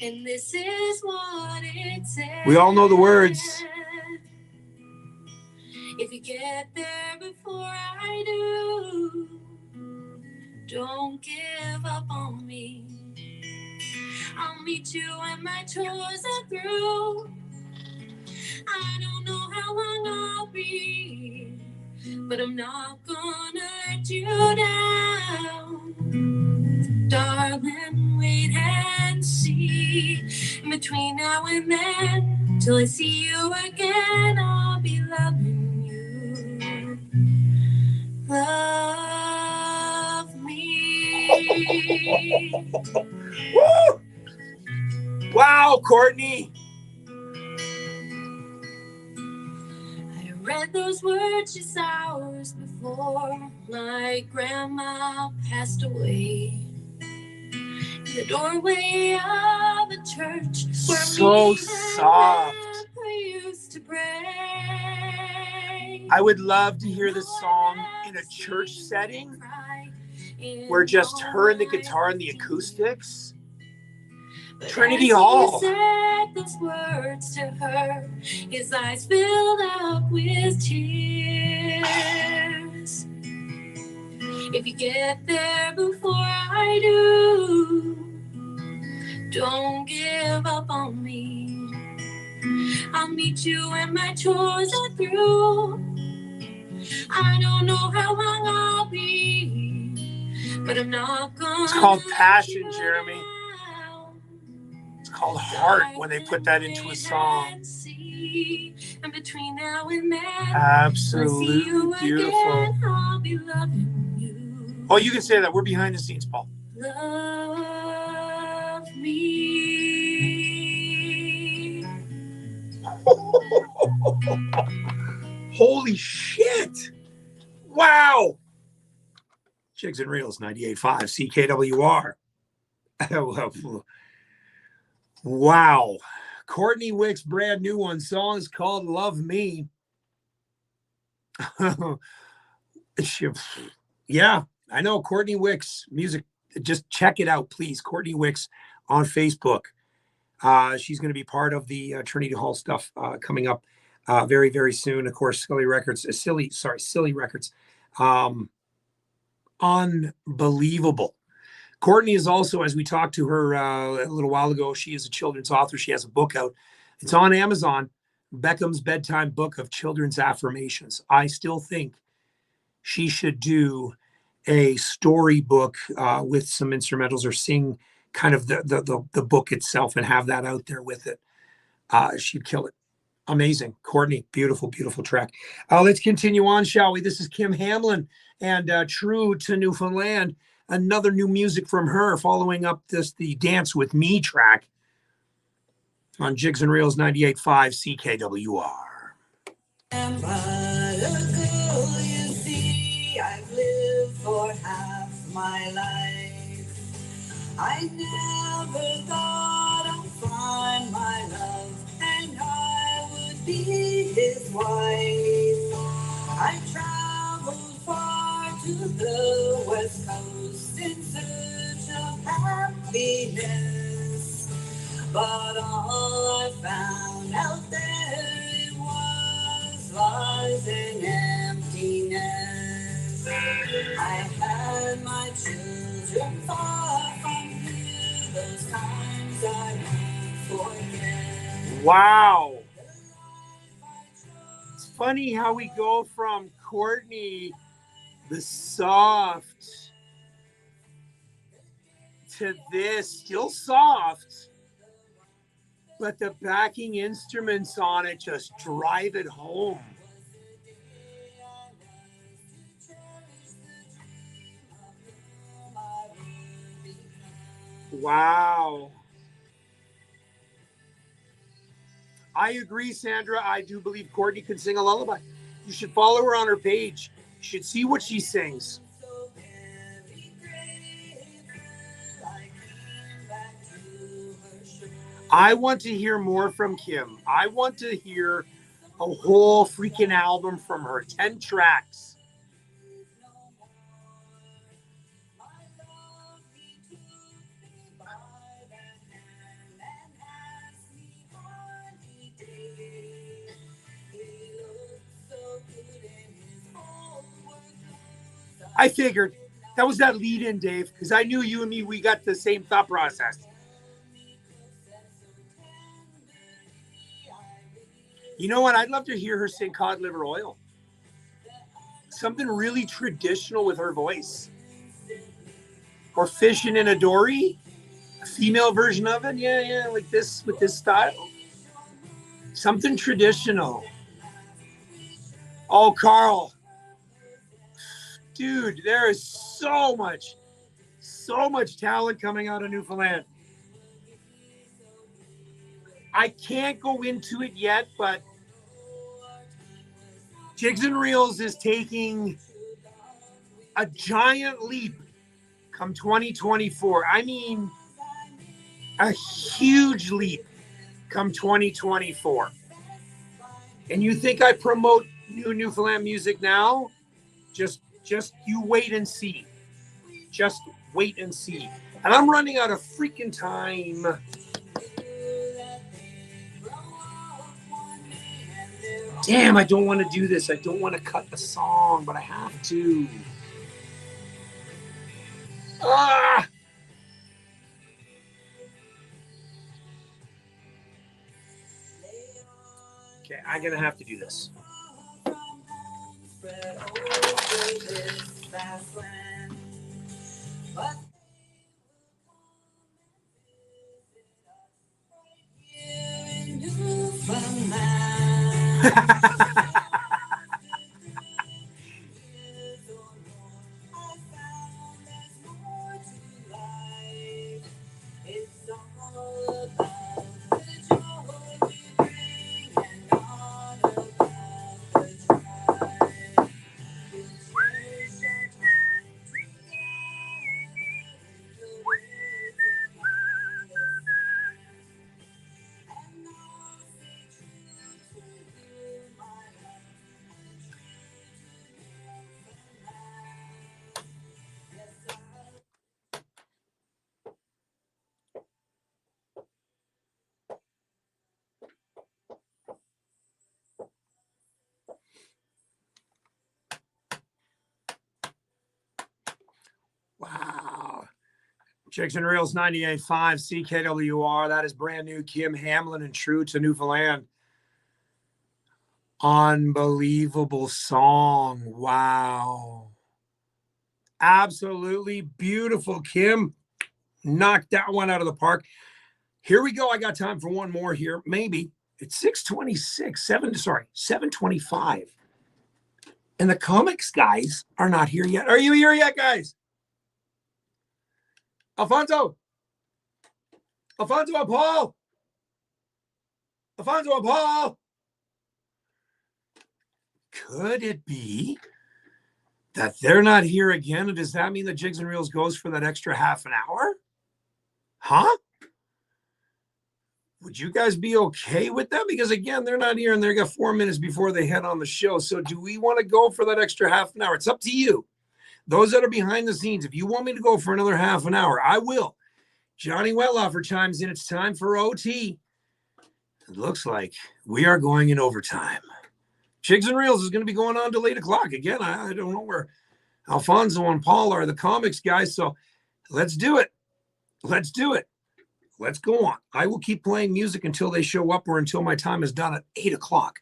Speaker 7: and this is what it said.
Speaker 1: We all know the words.
Speaker 7: If you get there before I do, don't give up on me. I'll meet you when my chores are through. I don't know how long I'll be, but I'm not gonna let you down. Darling, wait and see. In between now and then, till I see you again, I'll be loving you. Love me.
Speaker 1: Woo! Wow, Courtney.
Speaker 7: I read those words just hours before my grandma passed away. In the doorway of a church where
Speaker 1: So
Speaker 7: me
Speaker 1: soft.
Speaker 7: and Papa used to pray.
Speaker 1: I would love to hear this song in a church setting where just her and the guitar and the acoustics. Trinity Hall.
Speaker 7: He said those words to her, his eyes filled up with tears. If you get there before I do, don't give up on me. I'll meet you when my chores are through. I don't know how long I'll be, but I'm not gonna.
Speaker 1: It's called Passion, Jeremy. It's called Heart when they put that into a song.
Speaker 7: And between now and then,
Speaker 1: Absolutely beautiful.
Speaker 7: I'll be loving you.
Speaker 1: Oh, you can say that. We're behind the scenes, Paul.
Speaker 7: Love me.
Speaker 1: Holy shit. Wow. Jigs and Reels, 98.5 CKWR. Wow. Courtney Wicks' brand new one. Song is called Love Me. Yeah, I know. Courtney Wicks music. Just check it out, please. Courtney Wicks on Facebook. She's going to be part of the Trinity Hall stuff coming up very, very soon. Of course, Silly Records. Unbelievable. Courtney is also, as we talked to her a little while ago, she is a children's author. She has a book out. It's on Amazon, Beckham's Bedtime Book of Children's Affirmations. I still think she should do a storybook with some instrumentals or sing kind of the book itself and have that out there with it. she'd kill it. Amazing. Courtney, beautiful, beautiful track. Let's continue on, shall we? This is Kim Hamlin and True to Newfoundland. Another new music from her, following up the Dance With Me track on Jigs and Reels 98.5 CKWR.
Speaker 4: Am I a girl you see? I've lived for half my life. I never thought I'd find my love and I would be his wife. I traveled far to the west coast in search of happiness, but all I found out there was lies and emptiness. I had my children far from here, those times I won't forget.
Speaker 1: Wow. It's funny how we go from Courtney, the soft, to this, still soft, but the backing instruments on it just drive it home. Wow. I agree, Sandra. I do believe Courtney can sing a lullaby. You should follow her on her page. You should see what she sings. I want to hear more from Kim. I want to hear a whole freaking album from her. 10 tracks. I figured that was that lead in, Dave, because I knew you and me, we got the same thought process. You know what? I'd love to hear her sing Cod Liver Oil. Something really traditional with her voice. Or Fishing in a Dory. A female version of it. Yeah, like this, with this style. Something traditional. Oh, Carl. Dude, there is so much talent coming out of Newfoundland. I can't go into it yet, but Jigs and Reels is taking a giant leap come 2024. I mean, a huge leap come 2024. And you think I promote new Newfoundland music now? Just you wait and see. Just wait and see. And I'm running out of freaking time. Damn, I don't want to do this. I don't want to cut the song, but I have to. Ah! Okay, I'm going to have to do this. Wow. Jigs and Reels 98.5 CKWR. That is brand new Kim Hamlin and True to Newfoundland. Unbelievable song. Wow. Absolutely beautiful, Kim. Knocked that one out of the park. Here we go. I got time for one more here. Maybe. It's 7:25. And the comics guys are not here yet. Are you here yet, guys? Alfonso and Paul. Could it be that they're not here again? And does that mean that Jigs and Reels goes for that extra half an hour? Huh? Would you guys be okay with that? Because again, they're not here and they got 4 minutes before they head on the show. So do we want to go for that extra half an hour? It's up to you. Those that are behind the scenes, if you want me to go for another half an hour, I will. Johnny Wettloffer chimes in. It's time for OT. It looks like we are going in overtime. Jigs and Reels is going to be going on till 8 o'clock. Again, I don't know where Alfonso and Paul are, the comics guys. So let's do it. Let's go on. I will keep playing music until they show up or until my time is done at 8 o'clock.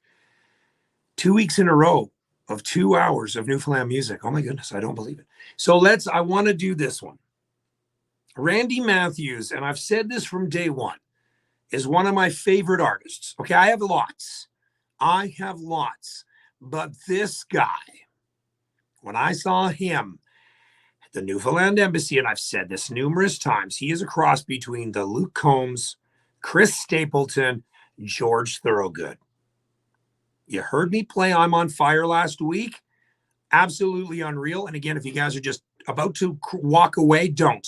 Speaker 1: 2 weeks in a row of 2 hours of Newfoundland music. Oh my goodness, I don't believe it. So I want to do this one. Randy Matthews, and I've said this from day one, is one of my favorite artists. Okay, I have lots. But this guy, when I saw him at the Newfoundland Embassy, and I've said this numerous times, he is a cross between the Luke Combs, Chris Stapleton, George Thorogood. You heard me play I'm on Fire last week. Absolutely unreal. And again, if you guys are just about to walk away, don't.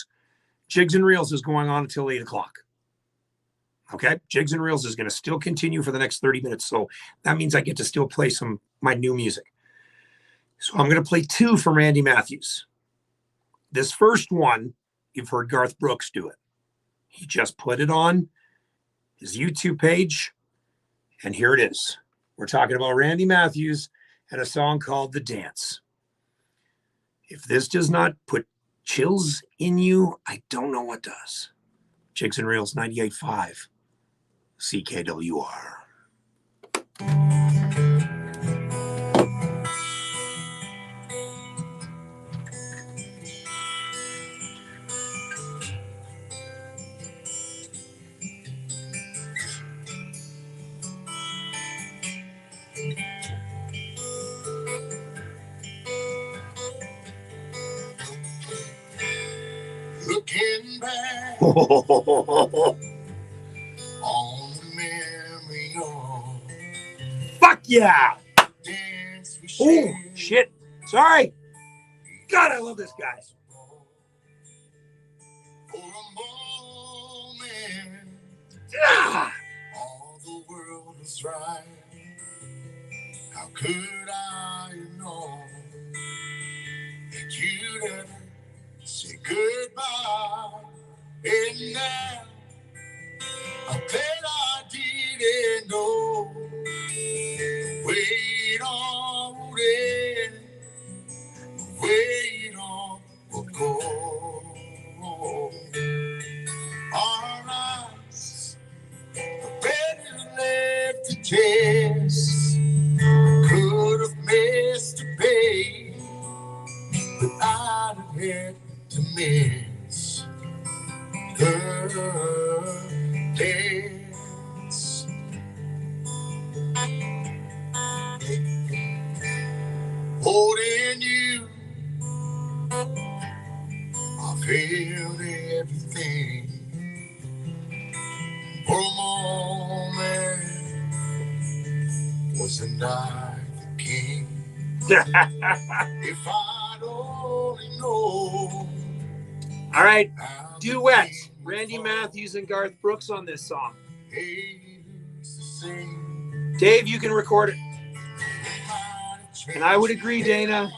Speaker 1: Jigs and Reels is going on until 8 o'clock. Okay, Jigs and Reels is going to still continue for the next 30 minutes. So that means I get to still play my new music. So I'm going to play 2 from Randy Matthews. This first one, you've heard Garth Brooks do it. He just put it on his YouTube page. And here it is. We're talking about Randy Matthews and a song called The Dance. If this does not put chills in you, I don't know what does. Jigs and Reels 98.5. CKWR.
Speaker 3: Looking back on the memory of
Speaker 1: Fuck yeah!
Speaker 3: dance we
Speaker 1: Oh,
Speaker 3: shared.
Speaker 1: shit. Sorry. God, I love this guy.
Speaker 3: For a moment,
Speaker 1: Ah!
Speaker 3: all the world was right. How could I know that you'd ever say goodbye? And now I bet I didn't know the weight on it, the weight on the go. Our eyes are better left to chase. Could have missed a babe, but I'd have had to miss the dance. Holding you, I felt everything. For a moment, wasn't I the king? If I'd only known.
Speaker 1: All right, duet. Randy Matthews and Garth Brooks on this song. Dave, you can record it. And I would agree, Dana.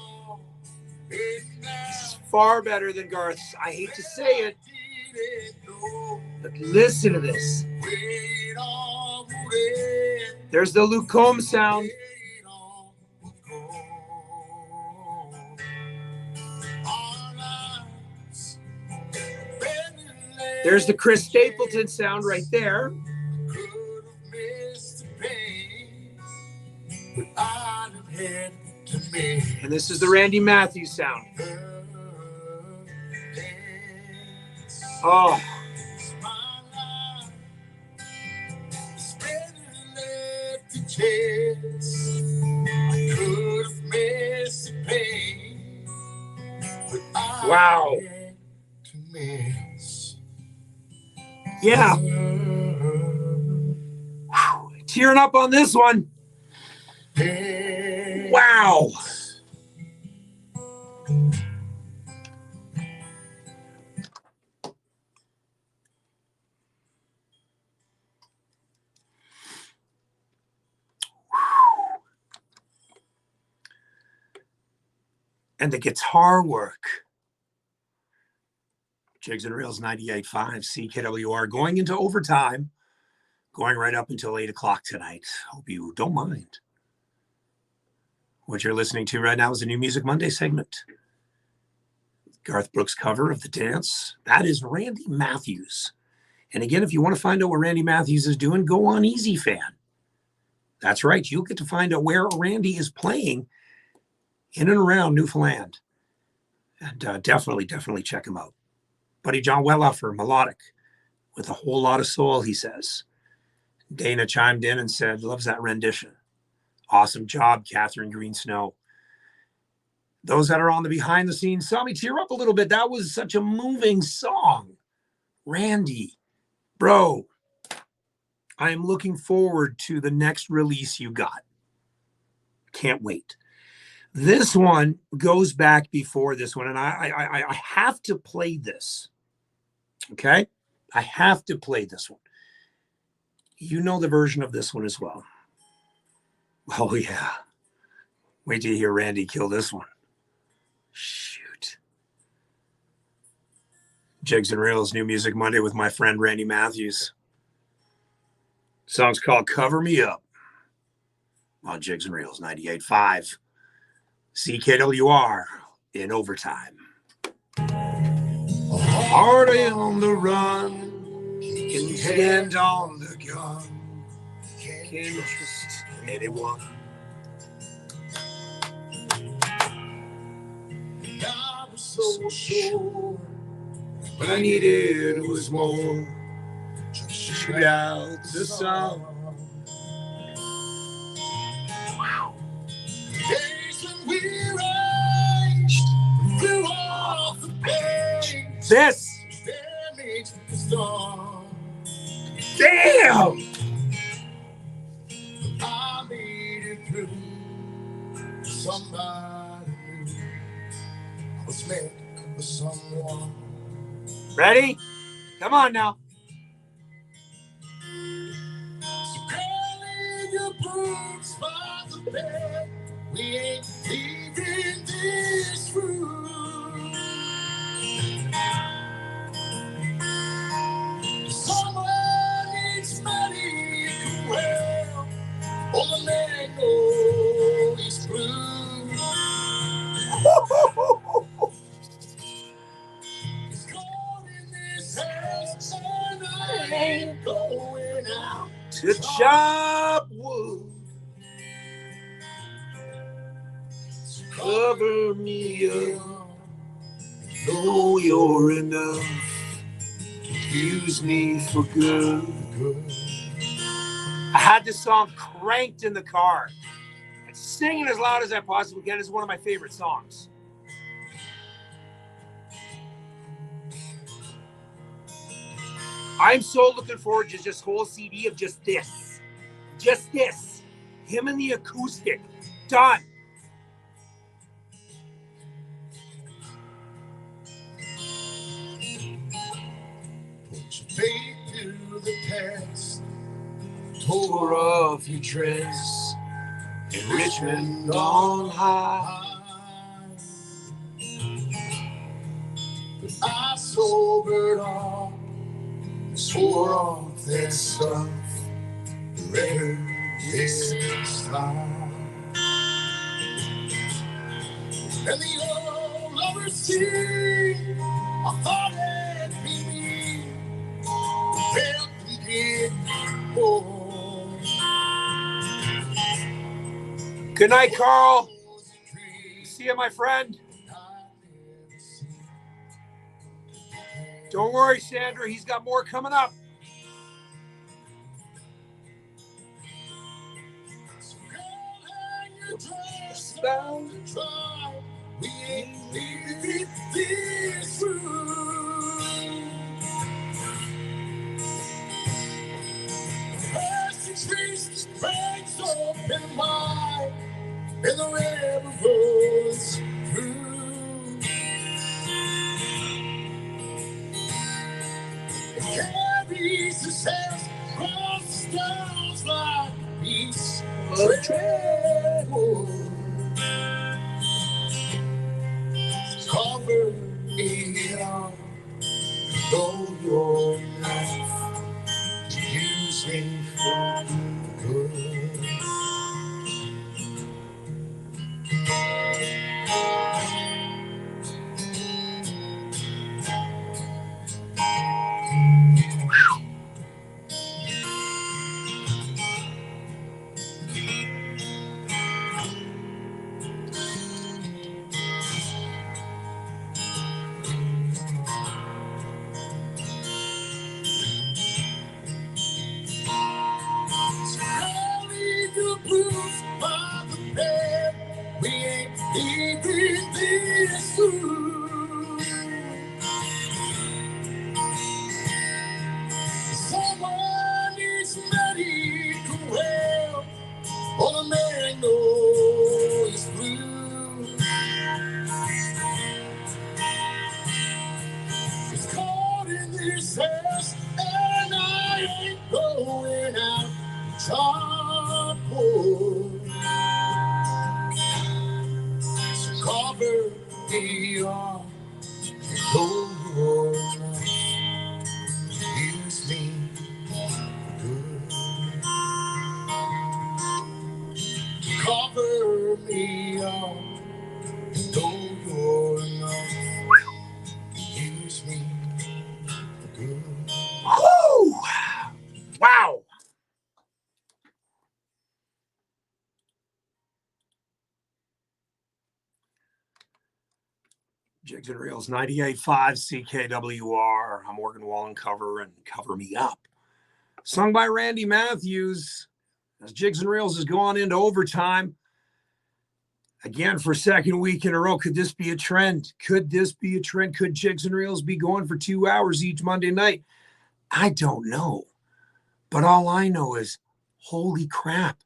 Speaker 1: This is far better than Garth's. I hate to say it, but listen to this. There's the Luke Combs sound. There's the Chris Stapleton sound right there. And this is the Randy Matthews sound. Oh.
Speaker 3: chance. I could have missed the pain, but I
Speaker 1: Wow.
Speaker 3: had to miss.
Speaker 1: Yeah. Tearing up on this one. Wow. And the guitar work. Jigs and Reels 98.5 CKWR going into overtime, going right up until 8 o'clock tonight. Hope you don't mind. What you're listening to right now is a New Music Monday segment. Garth Brooks' cover of The Dance. That is Randy Matthews. And again, if you want to find out what Randy Matthews is doing, go on Easy Fan. That's right. You'll get to find out where Randy is playing in and around Newfoundland. And definitely check him out. Buddy John Welluffer, melodic, with a whole lot of soul, he says. Dana chimed in and said, loves that rendition. Awesome job, Catherine Green Snow. Those that are on the behind the scenes saw me tear up a little bit. That was such a moving song. Randy, bro, I am looking forward to the next release you got. Can't wait. This one goes back before this one, and I have to play this. Okay? I have to play this one. You know the version of this one as well. Oh, yeah. Wait till you hear Randy kill this one. Shoot. Jigs and Reels, New Music Monday with my friend Randy Matthews. Song's called Cover Me Up on Jigs and Reels 98.5 CKWR in overtime. Hardy on the run, can stand on the gun, can't trust anyone.
Speaker 3: I was so sure
Speaker 1: What I needed was more to shoot out the sun.
Speaker 3: days when we raged, threw off the page.
Speaker 1: This,
Speaker 3: Damage the storm.
Speaker 1: damn!
Speaker 3: I made it through. Somebody knew I was meant for someone.
Speaker 1: Ready? Come on now.
Speaker 3: So girl, in your boots by the bed. We ain't leaving this room. Someone needs money to well. All the man know he's blue. He's caught in this house and I ain't going out.
Speaker 1: To chop wood. Cover me up. Know you're enough. Use me for good. I had this song cranked in the car. And singing as loud as I possibly can is one of my favorite songs. I'm so looking forward to this whole CD of just this. Just this. Him and the acoustic. Done.
Speaker 3: Put your faith through the test.
Speaker 1: Tore off your dress in Richmond on high.
Speaker 3: But I sobered up, swore off that stuff. The record is time. And the old lovers sing, I thought it'd be me. Felt we did more.
Speaker 1: Good night, Carl. See you, my friend. Don't worry, Sandra. He's got more coming up.
Speaker 3: bound to try. We ain't leaving this room. As the trees breaks open wide, and the river flows through. It carries the sails across the stars like beasts of travel. Cover me up, though your life use me for good. Carry the blues by the bed. We ain't leaving this room. Someone is ready to help, or the mango is blue. It's caught in this house, and I ain't going out. Trouble. So cover me up, hold your life, use me good. Cover me up, hold your life, use me good.
Speaker 1: Woo! Wow. Jigs and Reels 98.5 CKWR. I'm Morgan Wallen cover and Cover Me Up. Sung by Randy Matthews as Jigs and Reels has gone into overtime. Again, for second week in a row. Could this be a trend? Could this be a trend? Could Jigs and Reels be going for 2 hours each Monday night? I don't know. But all I know is, holy crap,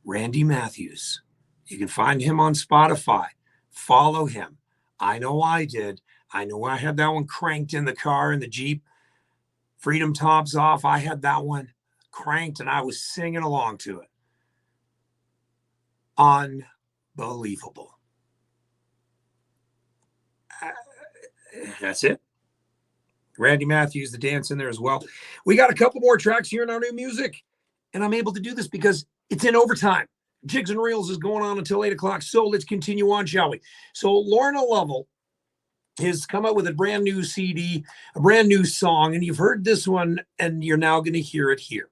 Speaker 1: Randy Matthews. You can find him on Spotify. Follow him. I know I did. I know I had that one cranked in the car in the Jeep. Freedom Tops Off. I had that one cranked and I was singing along to it. Unbelievable. That's it. Randy Matthews, the dance in there as well. We got a couple more tracks here in our new music, and I'm able to do this because it's in overtime. Jigs and Reels is going on until 8 o'clock, so let's continue on, shall we? So Lorna Lovell has come out with a brand new CD, a brand new song, and you've heard this one, and you're now going to hear it here.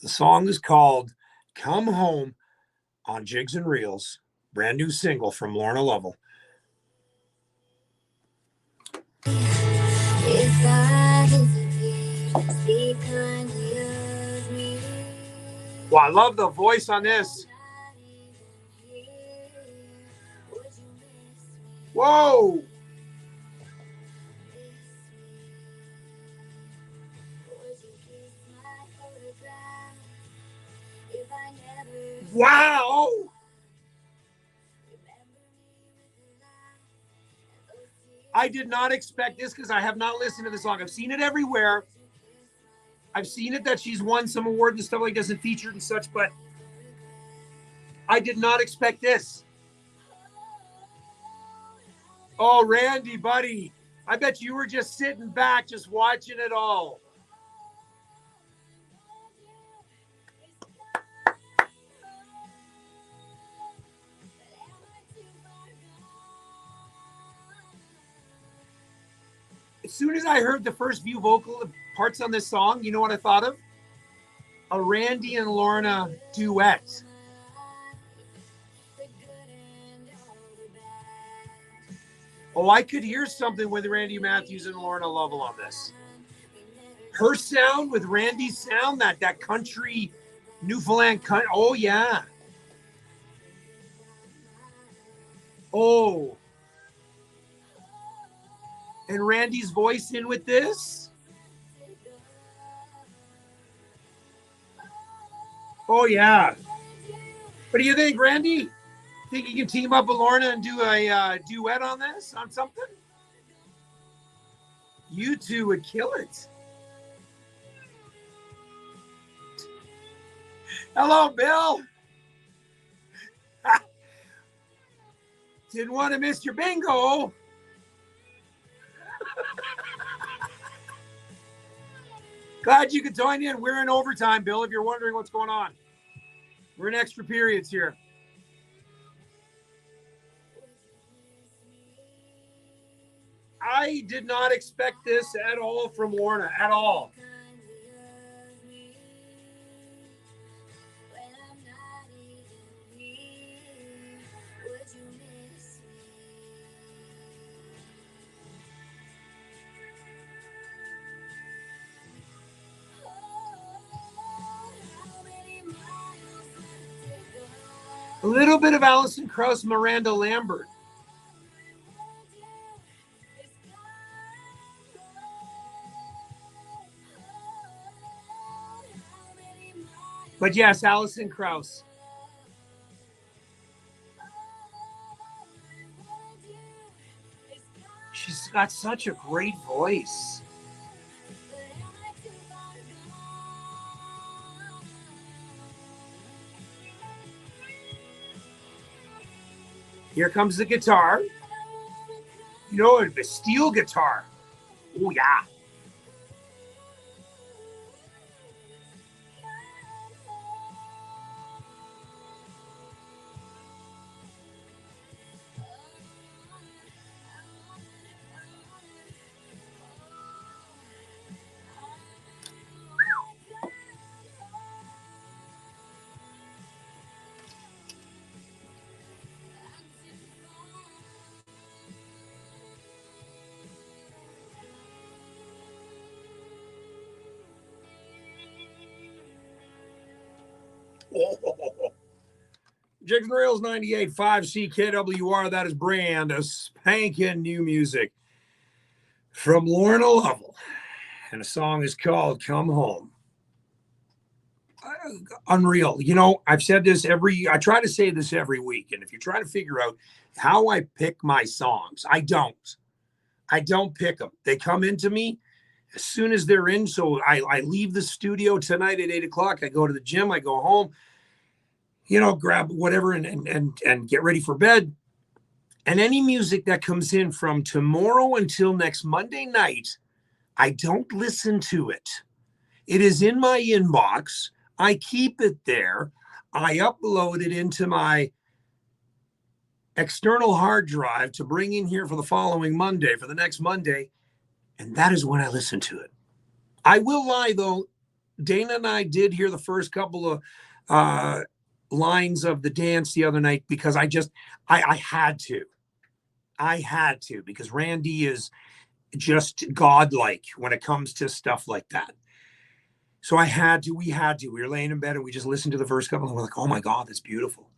Speaker 1: The song is called Come Home on Jigs and Reels, brand new single from Lorna Lovell.
Speaker 7: If I disappear, speak kindly of me.
Speaker 1: Well, I love the voice on this. Whoa! Wow! I did not expect this because I have not listened to the song. I've seen it everywhere. I've seen it that she's won some awards and stuff like this and featured and such, but I did not expect this. Oh, Randy, buddy. I bet you were just sitting back, just watching it all. As soon as I heard the first few vocal parts on this song, you know what I thought of? A Randy and Lorna duet. Oh, I could hear something with Randy Matthews and Lorna Lovell on this. Her sound with Randy's sound, that country, Newfoundland country. Oh, yeah. Oh. And Randy's voice in with this. Oh, yeah. What do you think, Randy? Think you can team up with Lorna and do a duet on this, on something? You two would kill it. Hello, Bill. Didn't want to miss your bingo. Glad you could join in. We're in overtime, Bill, if you're wondering what's going on. We're in extra periods here. I did not expect this at all from Lorna, at all. A little bit of Alison Krauss, Miranda Lambert. But yes, Alison Krauss. She's got such a great voice. Here comes the guitar. You know, the steel guitar. Oh, yeah. Jigs and Reels 98.5 CKWR. That is brand a spanking new music from Lorna Lovell. And the song is called Come Home. Unreal. You know, I've said this I try to say this every week. And if you're trying to figure out how I pick my songs, I don't pick them. They come into me as soon as they're in. So I leave the studio tonight at 8 o'clock. I go to the gym. I go home, you know, grab whatever and get ready for bed. And any music that comes in from tomorrow until next Monday night, I don't listen to it. It is in my inbox. I keep it there. I upload it into my external hard drive to bring in here for the following Monday, for the next Monday. And that is when I listen to it. I will lie, though. Dana and I did hear the first couple of lines of the dance the other night because I had to. I had to, because Randy is just godlike when it comes to stuff like that. So we had to. We were laying in bed and we just listened to the first couple and we're like, oh my God, that's beautiful.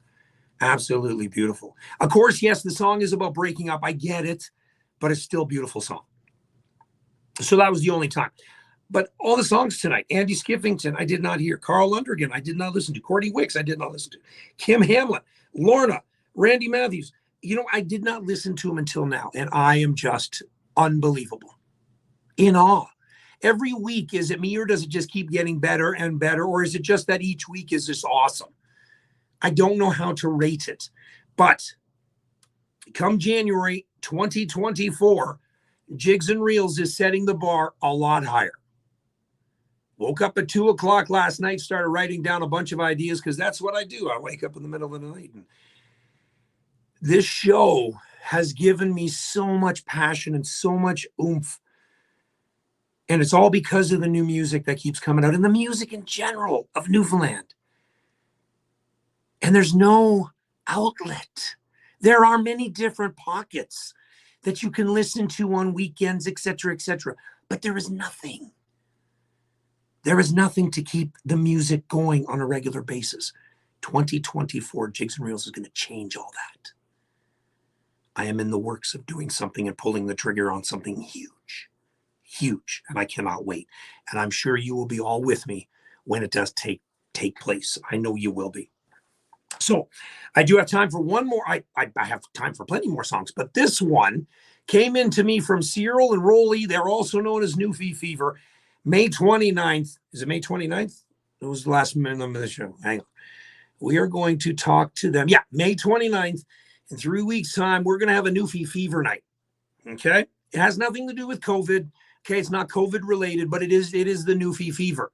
Speaker 1: Absolutely beautiful. Of course, yes, the song is about breaking up. I get it, but it's still a beautiful song. So that was the only time. But all the songs tonight, Andy Skiffington, I did not hear. Carl Lundrigan, I did not listen to. Courtney Wicks, I did not listen to. Kim Hamlin, Lorna, Randy Matthews. You know, I did not listen to him until now, and I am just unbelievable. In awe. Every week, is it me or does it just keep getting better and better? Or is it just that each week is just awesome? I don't know how to rate it. But come January 2024, Jigs and Reels is setting the bar a lot higher. Woke up at 2 o'clock last night, started writing down a bunch of ideas because that's what I do. I wake up in the middle of the night. And this show has given me so much passion and so much oomph. And it's all because of the new music that keeps coming out and the music in general of Newfoundland. And there's no outlet. There are many different pockets that you can listen to on weekends, etc., etc. But there is nothing. There is nothing to keep the music going on a regular basis. 2024 Jigs and Reels is going to change all that. I am in the works of doing something and pulling the trigger on something huge, huge, and I cannot wait. And I'm sure you will be all with me when it does take place. I know you will be. So I do have time for one more. I have time for plenty more songs, but this one came in to me from Cyril and Rolly. They're also known as Newfie Fever. May 29th. Is it May 29th? It was the last minute of the show. Hang on. We are going to talk to them. Yeah, May 29th. In 3 weeks' time, we're going to have a Newfie Fever night. Okay? It has nothing to do with COVID. Okay, it's not COVID related, but it is the Newfie Fever.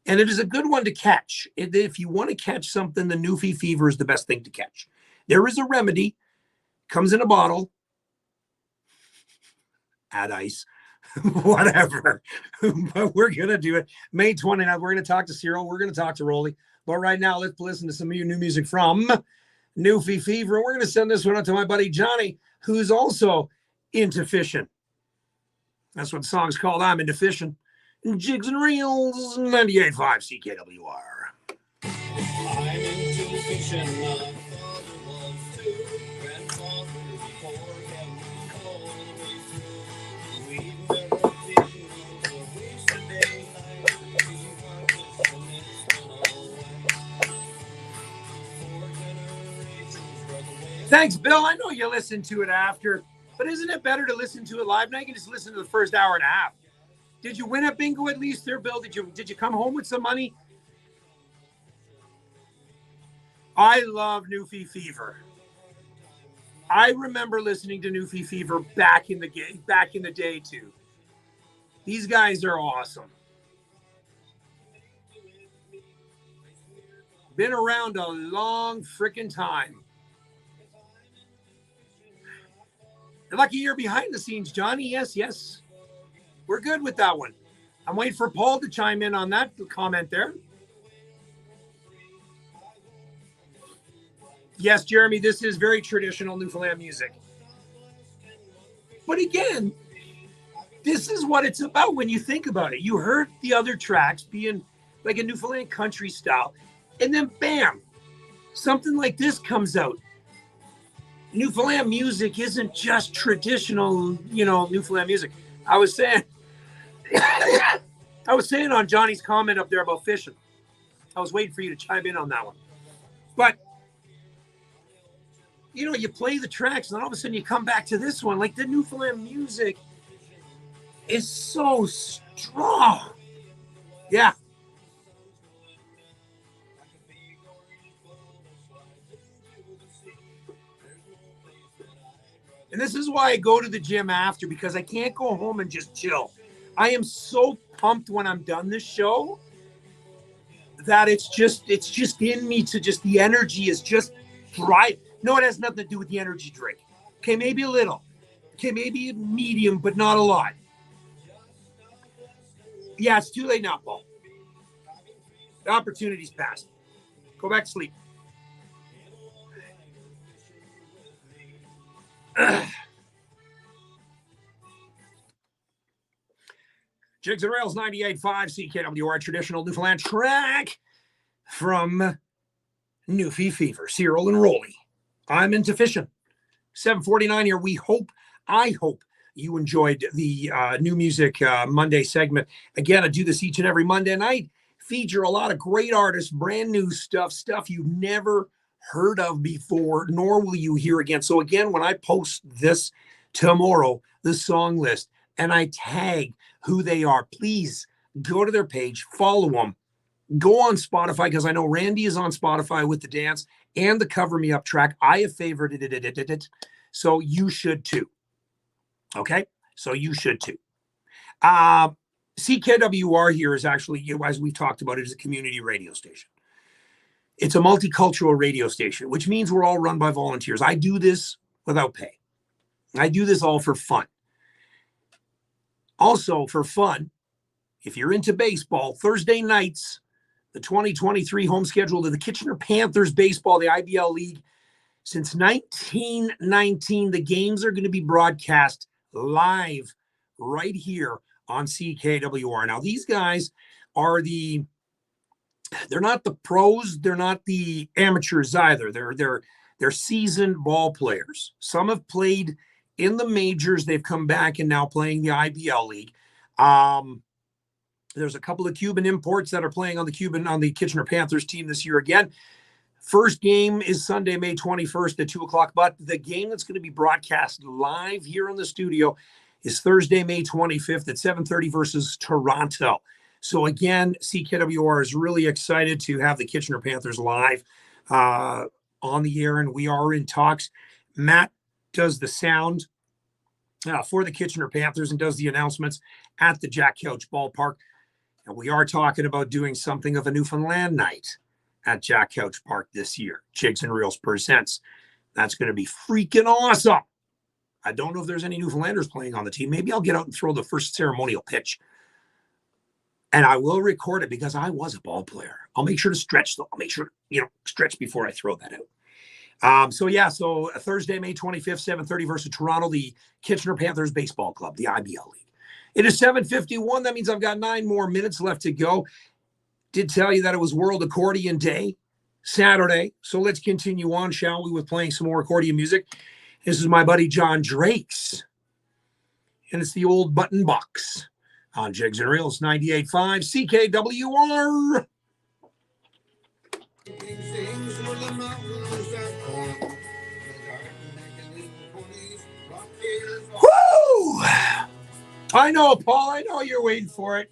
Speaker 1: And it is a good one to catch. If you want to catch something, the Newfie Fever is the best thing to catch. There is a remedy. Comes in a bottle. Add ice. Whatever. But we're going to do it. May 29th, we're going to talk to Cyril. We're going to talk to Rolly. But right now, let's listen to some new music from Newfie Fever. We're going to send this one out to my buddy Johnny, who's also into fishing. That's what the song's called. I'm into fishing. Jigs and Reels, 98.5 CKWR.
Speaker 4: I'm into fishing, my father was too. Grandfather before him all the way through. We never fishing for weeks a day, night. We were fishing, it's been all right. 4 generations run away.
Speaker 1: Thanks, Bill. I know you listen to it after, but isn't it better to listen to it live? Now you can just listen to the first hour and a half. Did you win at bingo at least there, Bill? Did you come home with some money? I love Newfie Fever. I remember listening to Newfie Fever back in the day too. These guys are awesome. Been around a long freaking time. You're lucky you're behind the scenes, Johnny. Yes. We're good with that one. I'm waiting for Paul to chime in on that comment there. Yes, Jeremy, this is very traditional Newfoundland music. But again, this is what it's about when you think about it. You heard the other tracks being like a Newfoundland country style, and then bam, something like this comes out. Newfoundland music isn't just traditional, Newfoundland music. I was saying on Johnny's comment up there about fishing. I was waiting for you to chime in on that one. But, you play the tracks and all of a sudden you come back to this one. Like the Newfoundland music is so strong. Yeah. And this is why I go to the gym after, because I can't go home and just chill. I am so pumped when I'm done this show that it's just in me to just, the energy is just right. No, it has nothing to do with the energy drink. Okay, maybe a little. Okay, maybe a medium, but not a lot. Yeah, it's too late now, Paul. The opportunity's passed. Go back to sleep. Jigs and Rails 98.5 CKWR, traditional Newfoundland track from Newfie Fever, Cyril and Rolly. I'm into fishing. 7:49 here. I hope you enjoyed the new music Monday segment. Again, I do this each and every Monday night. Feature a lot of great artists, brand new stuff you've never heard of before, nor will you hear again. So again, when I post this tomorrow, the song list, and I tag who they are, please go to their page, follow them, go on Spotify, because I know Randy is on Spotify with the dance and the Cover Me Up track. I have favorited it, so you should too. Okay, so you should too. CKWR here is actually, as we've talked about, it is a community radio station. It's a multicultural radio station, which means we're all run by volunteers. I do this without pay. I do this all for fun. Also, for fun, if you're into baseball, Thursday nights, the 2023 home schedule of the Kitchener Panthers baseball, the IBL League. Since 1919, the games are going to be broadcast live right here on CKWR. Now, these guys are they're not the pros, they're not the amateurs either. They're seasoned ball players. Some have played in the majors. They've come back and now playing the IBL league. There's a couple of Cuban imports that are playing on the Kitchener Panthers team this year again. First game is Sunday, May 21st at 2 o'clock, but the game that's going to be broadcast live here in the studio is Thursday, May 25th at 7:30 versus Toronto. So again, CKWR is really excited to have the Kitchener Panthers live on the air, and we are in talks. Matt does the sound for the Kitchener Panthers and does the announcements at the Jack Couch Ballpark. And we are talking about doing something of a Newfoundland night at Jack Couch Park this year. Jigs and Reels presents. That's going to be freaking awesome. I don't know if there's any Newfoundlanders playing on the team. Maybe I'll get out and throw the first ceremonial pitch. And I will record it because I was a ball player. I'll make sure to stretch, though. I'll make sure, stretch before I throw that out. So Thursday, May 25th, 7:30 versus Toronto, the Kitchener Panthers Baseball Club, the IBL League. It is 7:51. That means I've got 9 more minutes left to go. Did tell you that it was World Accordion Day, Saturday. So let's continue on, shall we, with playing some more accordion music. This is my buddy John Drake's. And it's the old button box on Jigs and Reels 98.5 CKWR. Woo! I know, Paul. I know you're waiting for it.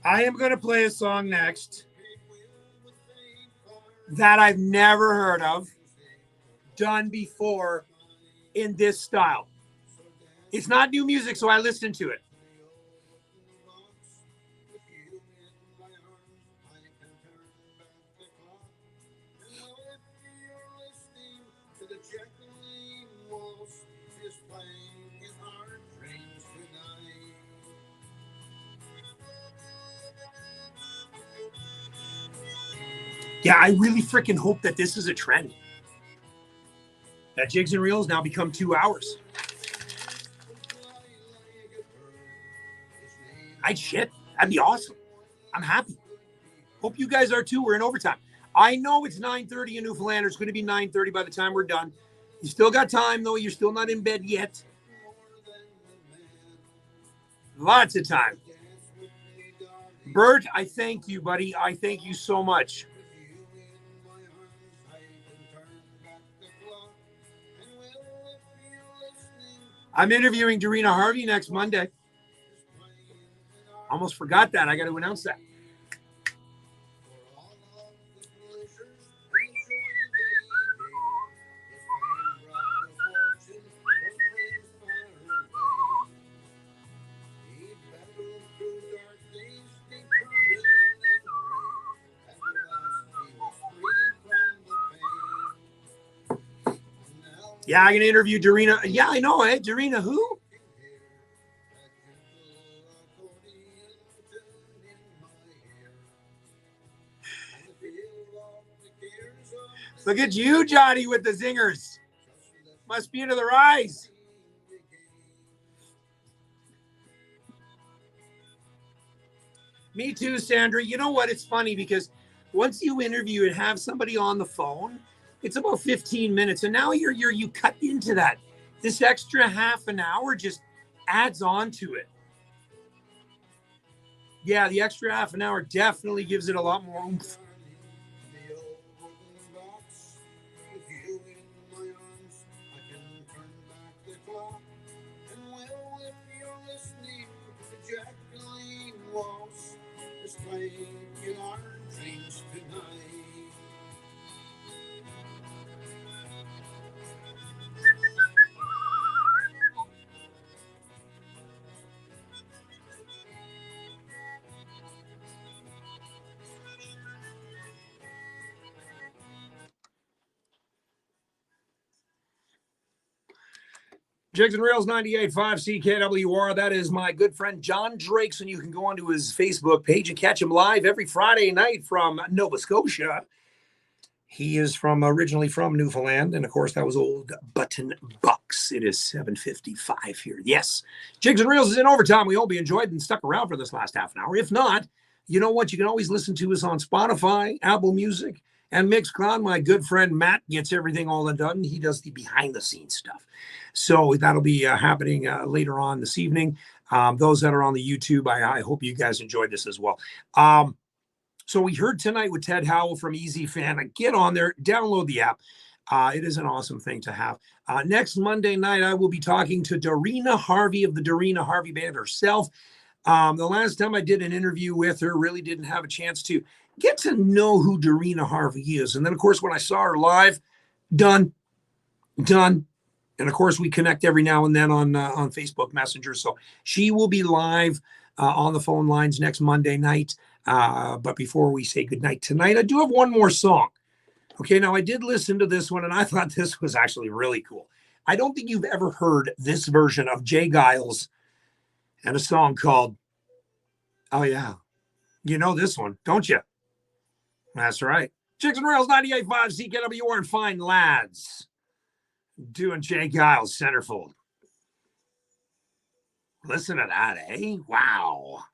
Speaker 1: I am going to play a song next that I've never heard of, done before in this style. It's not new music, so I listened to it. Yeah, I really freaking hope that this is a trend. That Jigs and Reels now become 2 hours. That'd be awesome. I'm happy. Hope you guys are too. We're in overtime. I know it's 9:30 in Newfoundland. It's going to be 9:30 by the time we're done. You still got time, though. You're still not in bed yet. Lots of time. Bert, I thank you, buddy. I thank you so much. I'm interviewing Dorina Harvey next Monday. Almost forgot that. I got to announce that. Yeah, I'm going to interview Dorina. Yeah, I know, eh? Dorina who? Look at you, Johnny, with the zingers. Must be into the rise. Me too, Sandra. You know what? It's funny because once you interview and have somebody on the phone, it's about 15 minutes. And now you cut into that. This extra half an hour just adds on to it. Yeah, the extra half an hour definitely gives it a lot more oomph. Jigs and Reels 98.5 CKWR. That is my good friend John Drakes, and you can go onto his Facebook page and catch him live every Friday night from Nova Scotia. He is originally from Newfoundland, and of course that was old Button Bucks. It is 7:55 here. Yes, Jigs and Reels is in overtime. We hope you enjoyed and stuck around for this last half an hour. If not, you know what? You can always listen to us on Spotify, Apple Music, and Mixcloud. My good friend Matt gets everything all done. He does the behind-the-scenes stuff. So that'll be happening later on this evening. Those that are on the YouTube, I hope you guys enjoyed this as well. So we heard tonight with Ted Howell from Easy Fan. Get on there, download the app. It is an awesome thing to have. Next Monday night, I will be talking to Dorina Harvey of the Dorina Harvey Band herself. The last time I did an interview with her, really didn't have a chance to get to know who Dorina Harvey is. And then, of course, when I saw her live, done. And, of course, we connect every now and then on Facebook Messenger. So she will be live on the phone lines next Monday night. But before we say goodnight tonight, I do have one more song. Okay, now I did listen to this one, and I thought this was actually really cool. I don't think you've ever heard this version of Jay Giles and a song called, oh yeah, you know this one, don't you? That's right. Jigs and Reels 98.5 CKWR and Fine Lads doing Jay Giles Centerfold. Listen to that, eh? Wow.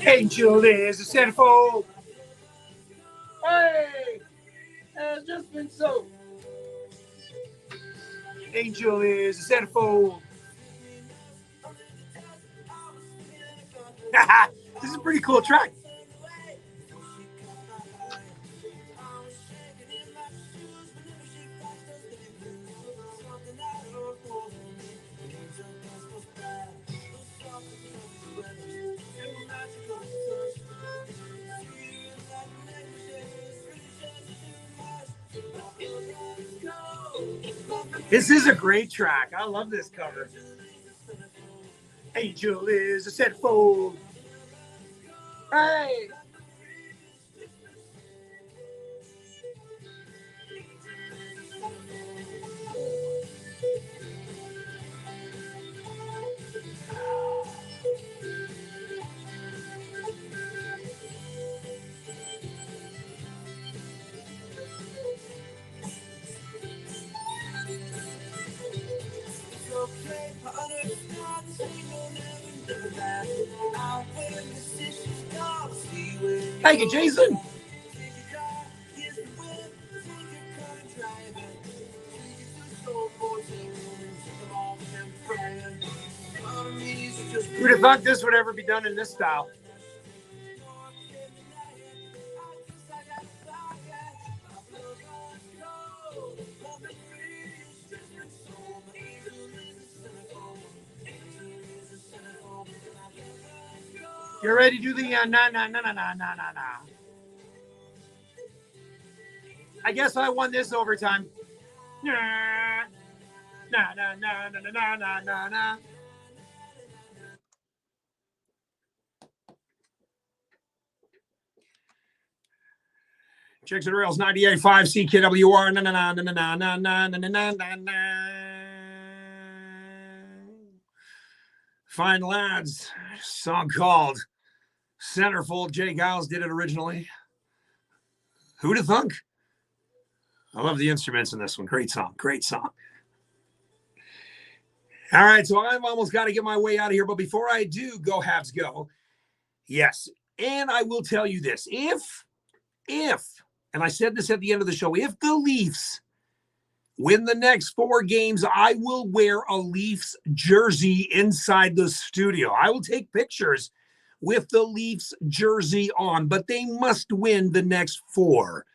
Speaker 1: Angel is a centerfold. Hey, has just been so. Angel is a centerfold. This is a pretty cool track. This is a great track. I love this cover. Angel is a centerfold. Hey! Thank you, Jason. Who'd have thought this would ever be done in this style? You ready to do the na. I guess I won this overtime. Na. Jigs and Reels 98.5 CKWR. Fine Lads, song called Centerfold. Jay Giles did it originally. Who'd have thunk? I love the instruments in this one. Great song. Great song. All right, so I've almost got to get my way out of here. But before I do, go Habs go. Yes, and I will tell you this. If, and I said this at the end of the show, if the Leafs win the next 4 games, I will wear a Leafs jersey inside the studio. I will take pictures with the Leafs jersey on, but they must win the next 4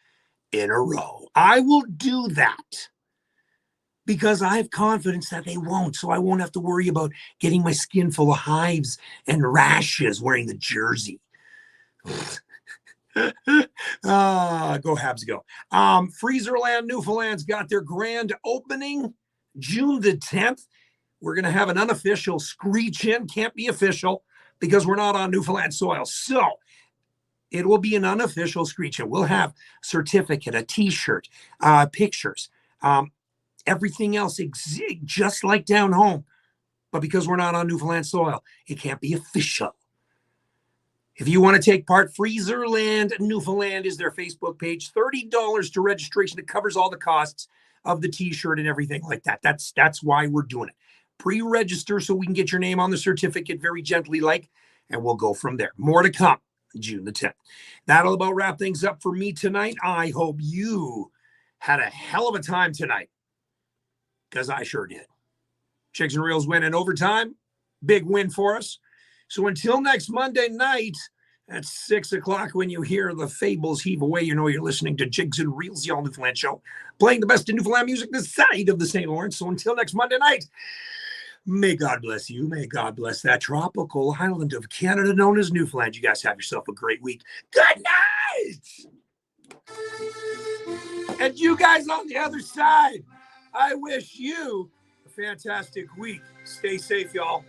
Speaker 1: in a row. I will do that because I have confidence that they won't, so I won't have to worry about getting my skin full of hives and rashes wearing the jersey. Go Habs, go. Freezerland Newfoundland's got their grand opening June the 10th. We're going to have an unofficial screech in. Can't be official because we're not on Newfoundland soil. So it will be an unofficial screech in. We'll have certificate, a t-shirt, pictures, everything else just like down home. But because we're not on Newfoundland soil, it can't be official. If you want to take part, Freezerland Newfoundland is their Facebook page. $30 to registration. It covers all the costs of the t-shirt and everything like that. That's why we're doing it. Pre-register so we can get your name on the certificate very gently, and we'll go from there. More to come June the 10th. That'll about wrap things up for me tonight. I hope you had a hell of a time tonight, because I sure did. Jigs and Reels win in overtime. Big win for us. So until next Monday night at 6 o'clock, when you hear the fables heave away, you know you're listening to Jigs and Reels, the All Newfoundland Show, playing the best in Newfoundland music this side of the St. Lawrence. So until next Monday night, may God bless you. May God bless that tropical island of Canada known as Newfoundland. You guys have yourself a great week. Good night! And you guys on the other side, I wish you a fantastic week. Stay safe, y'all.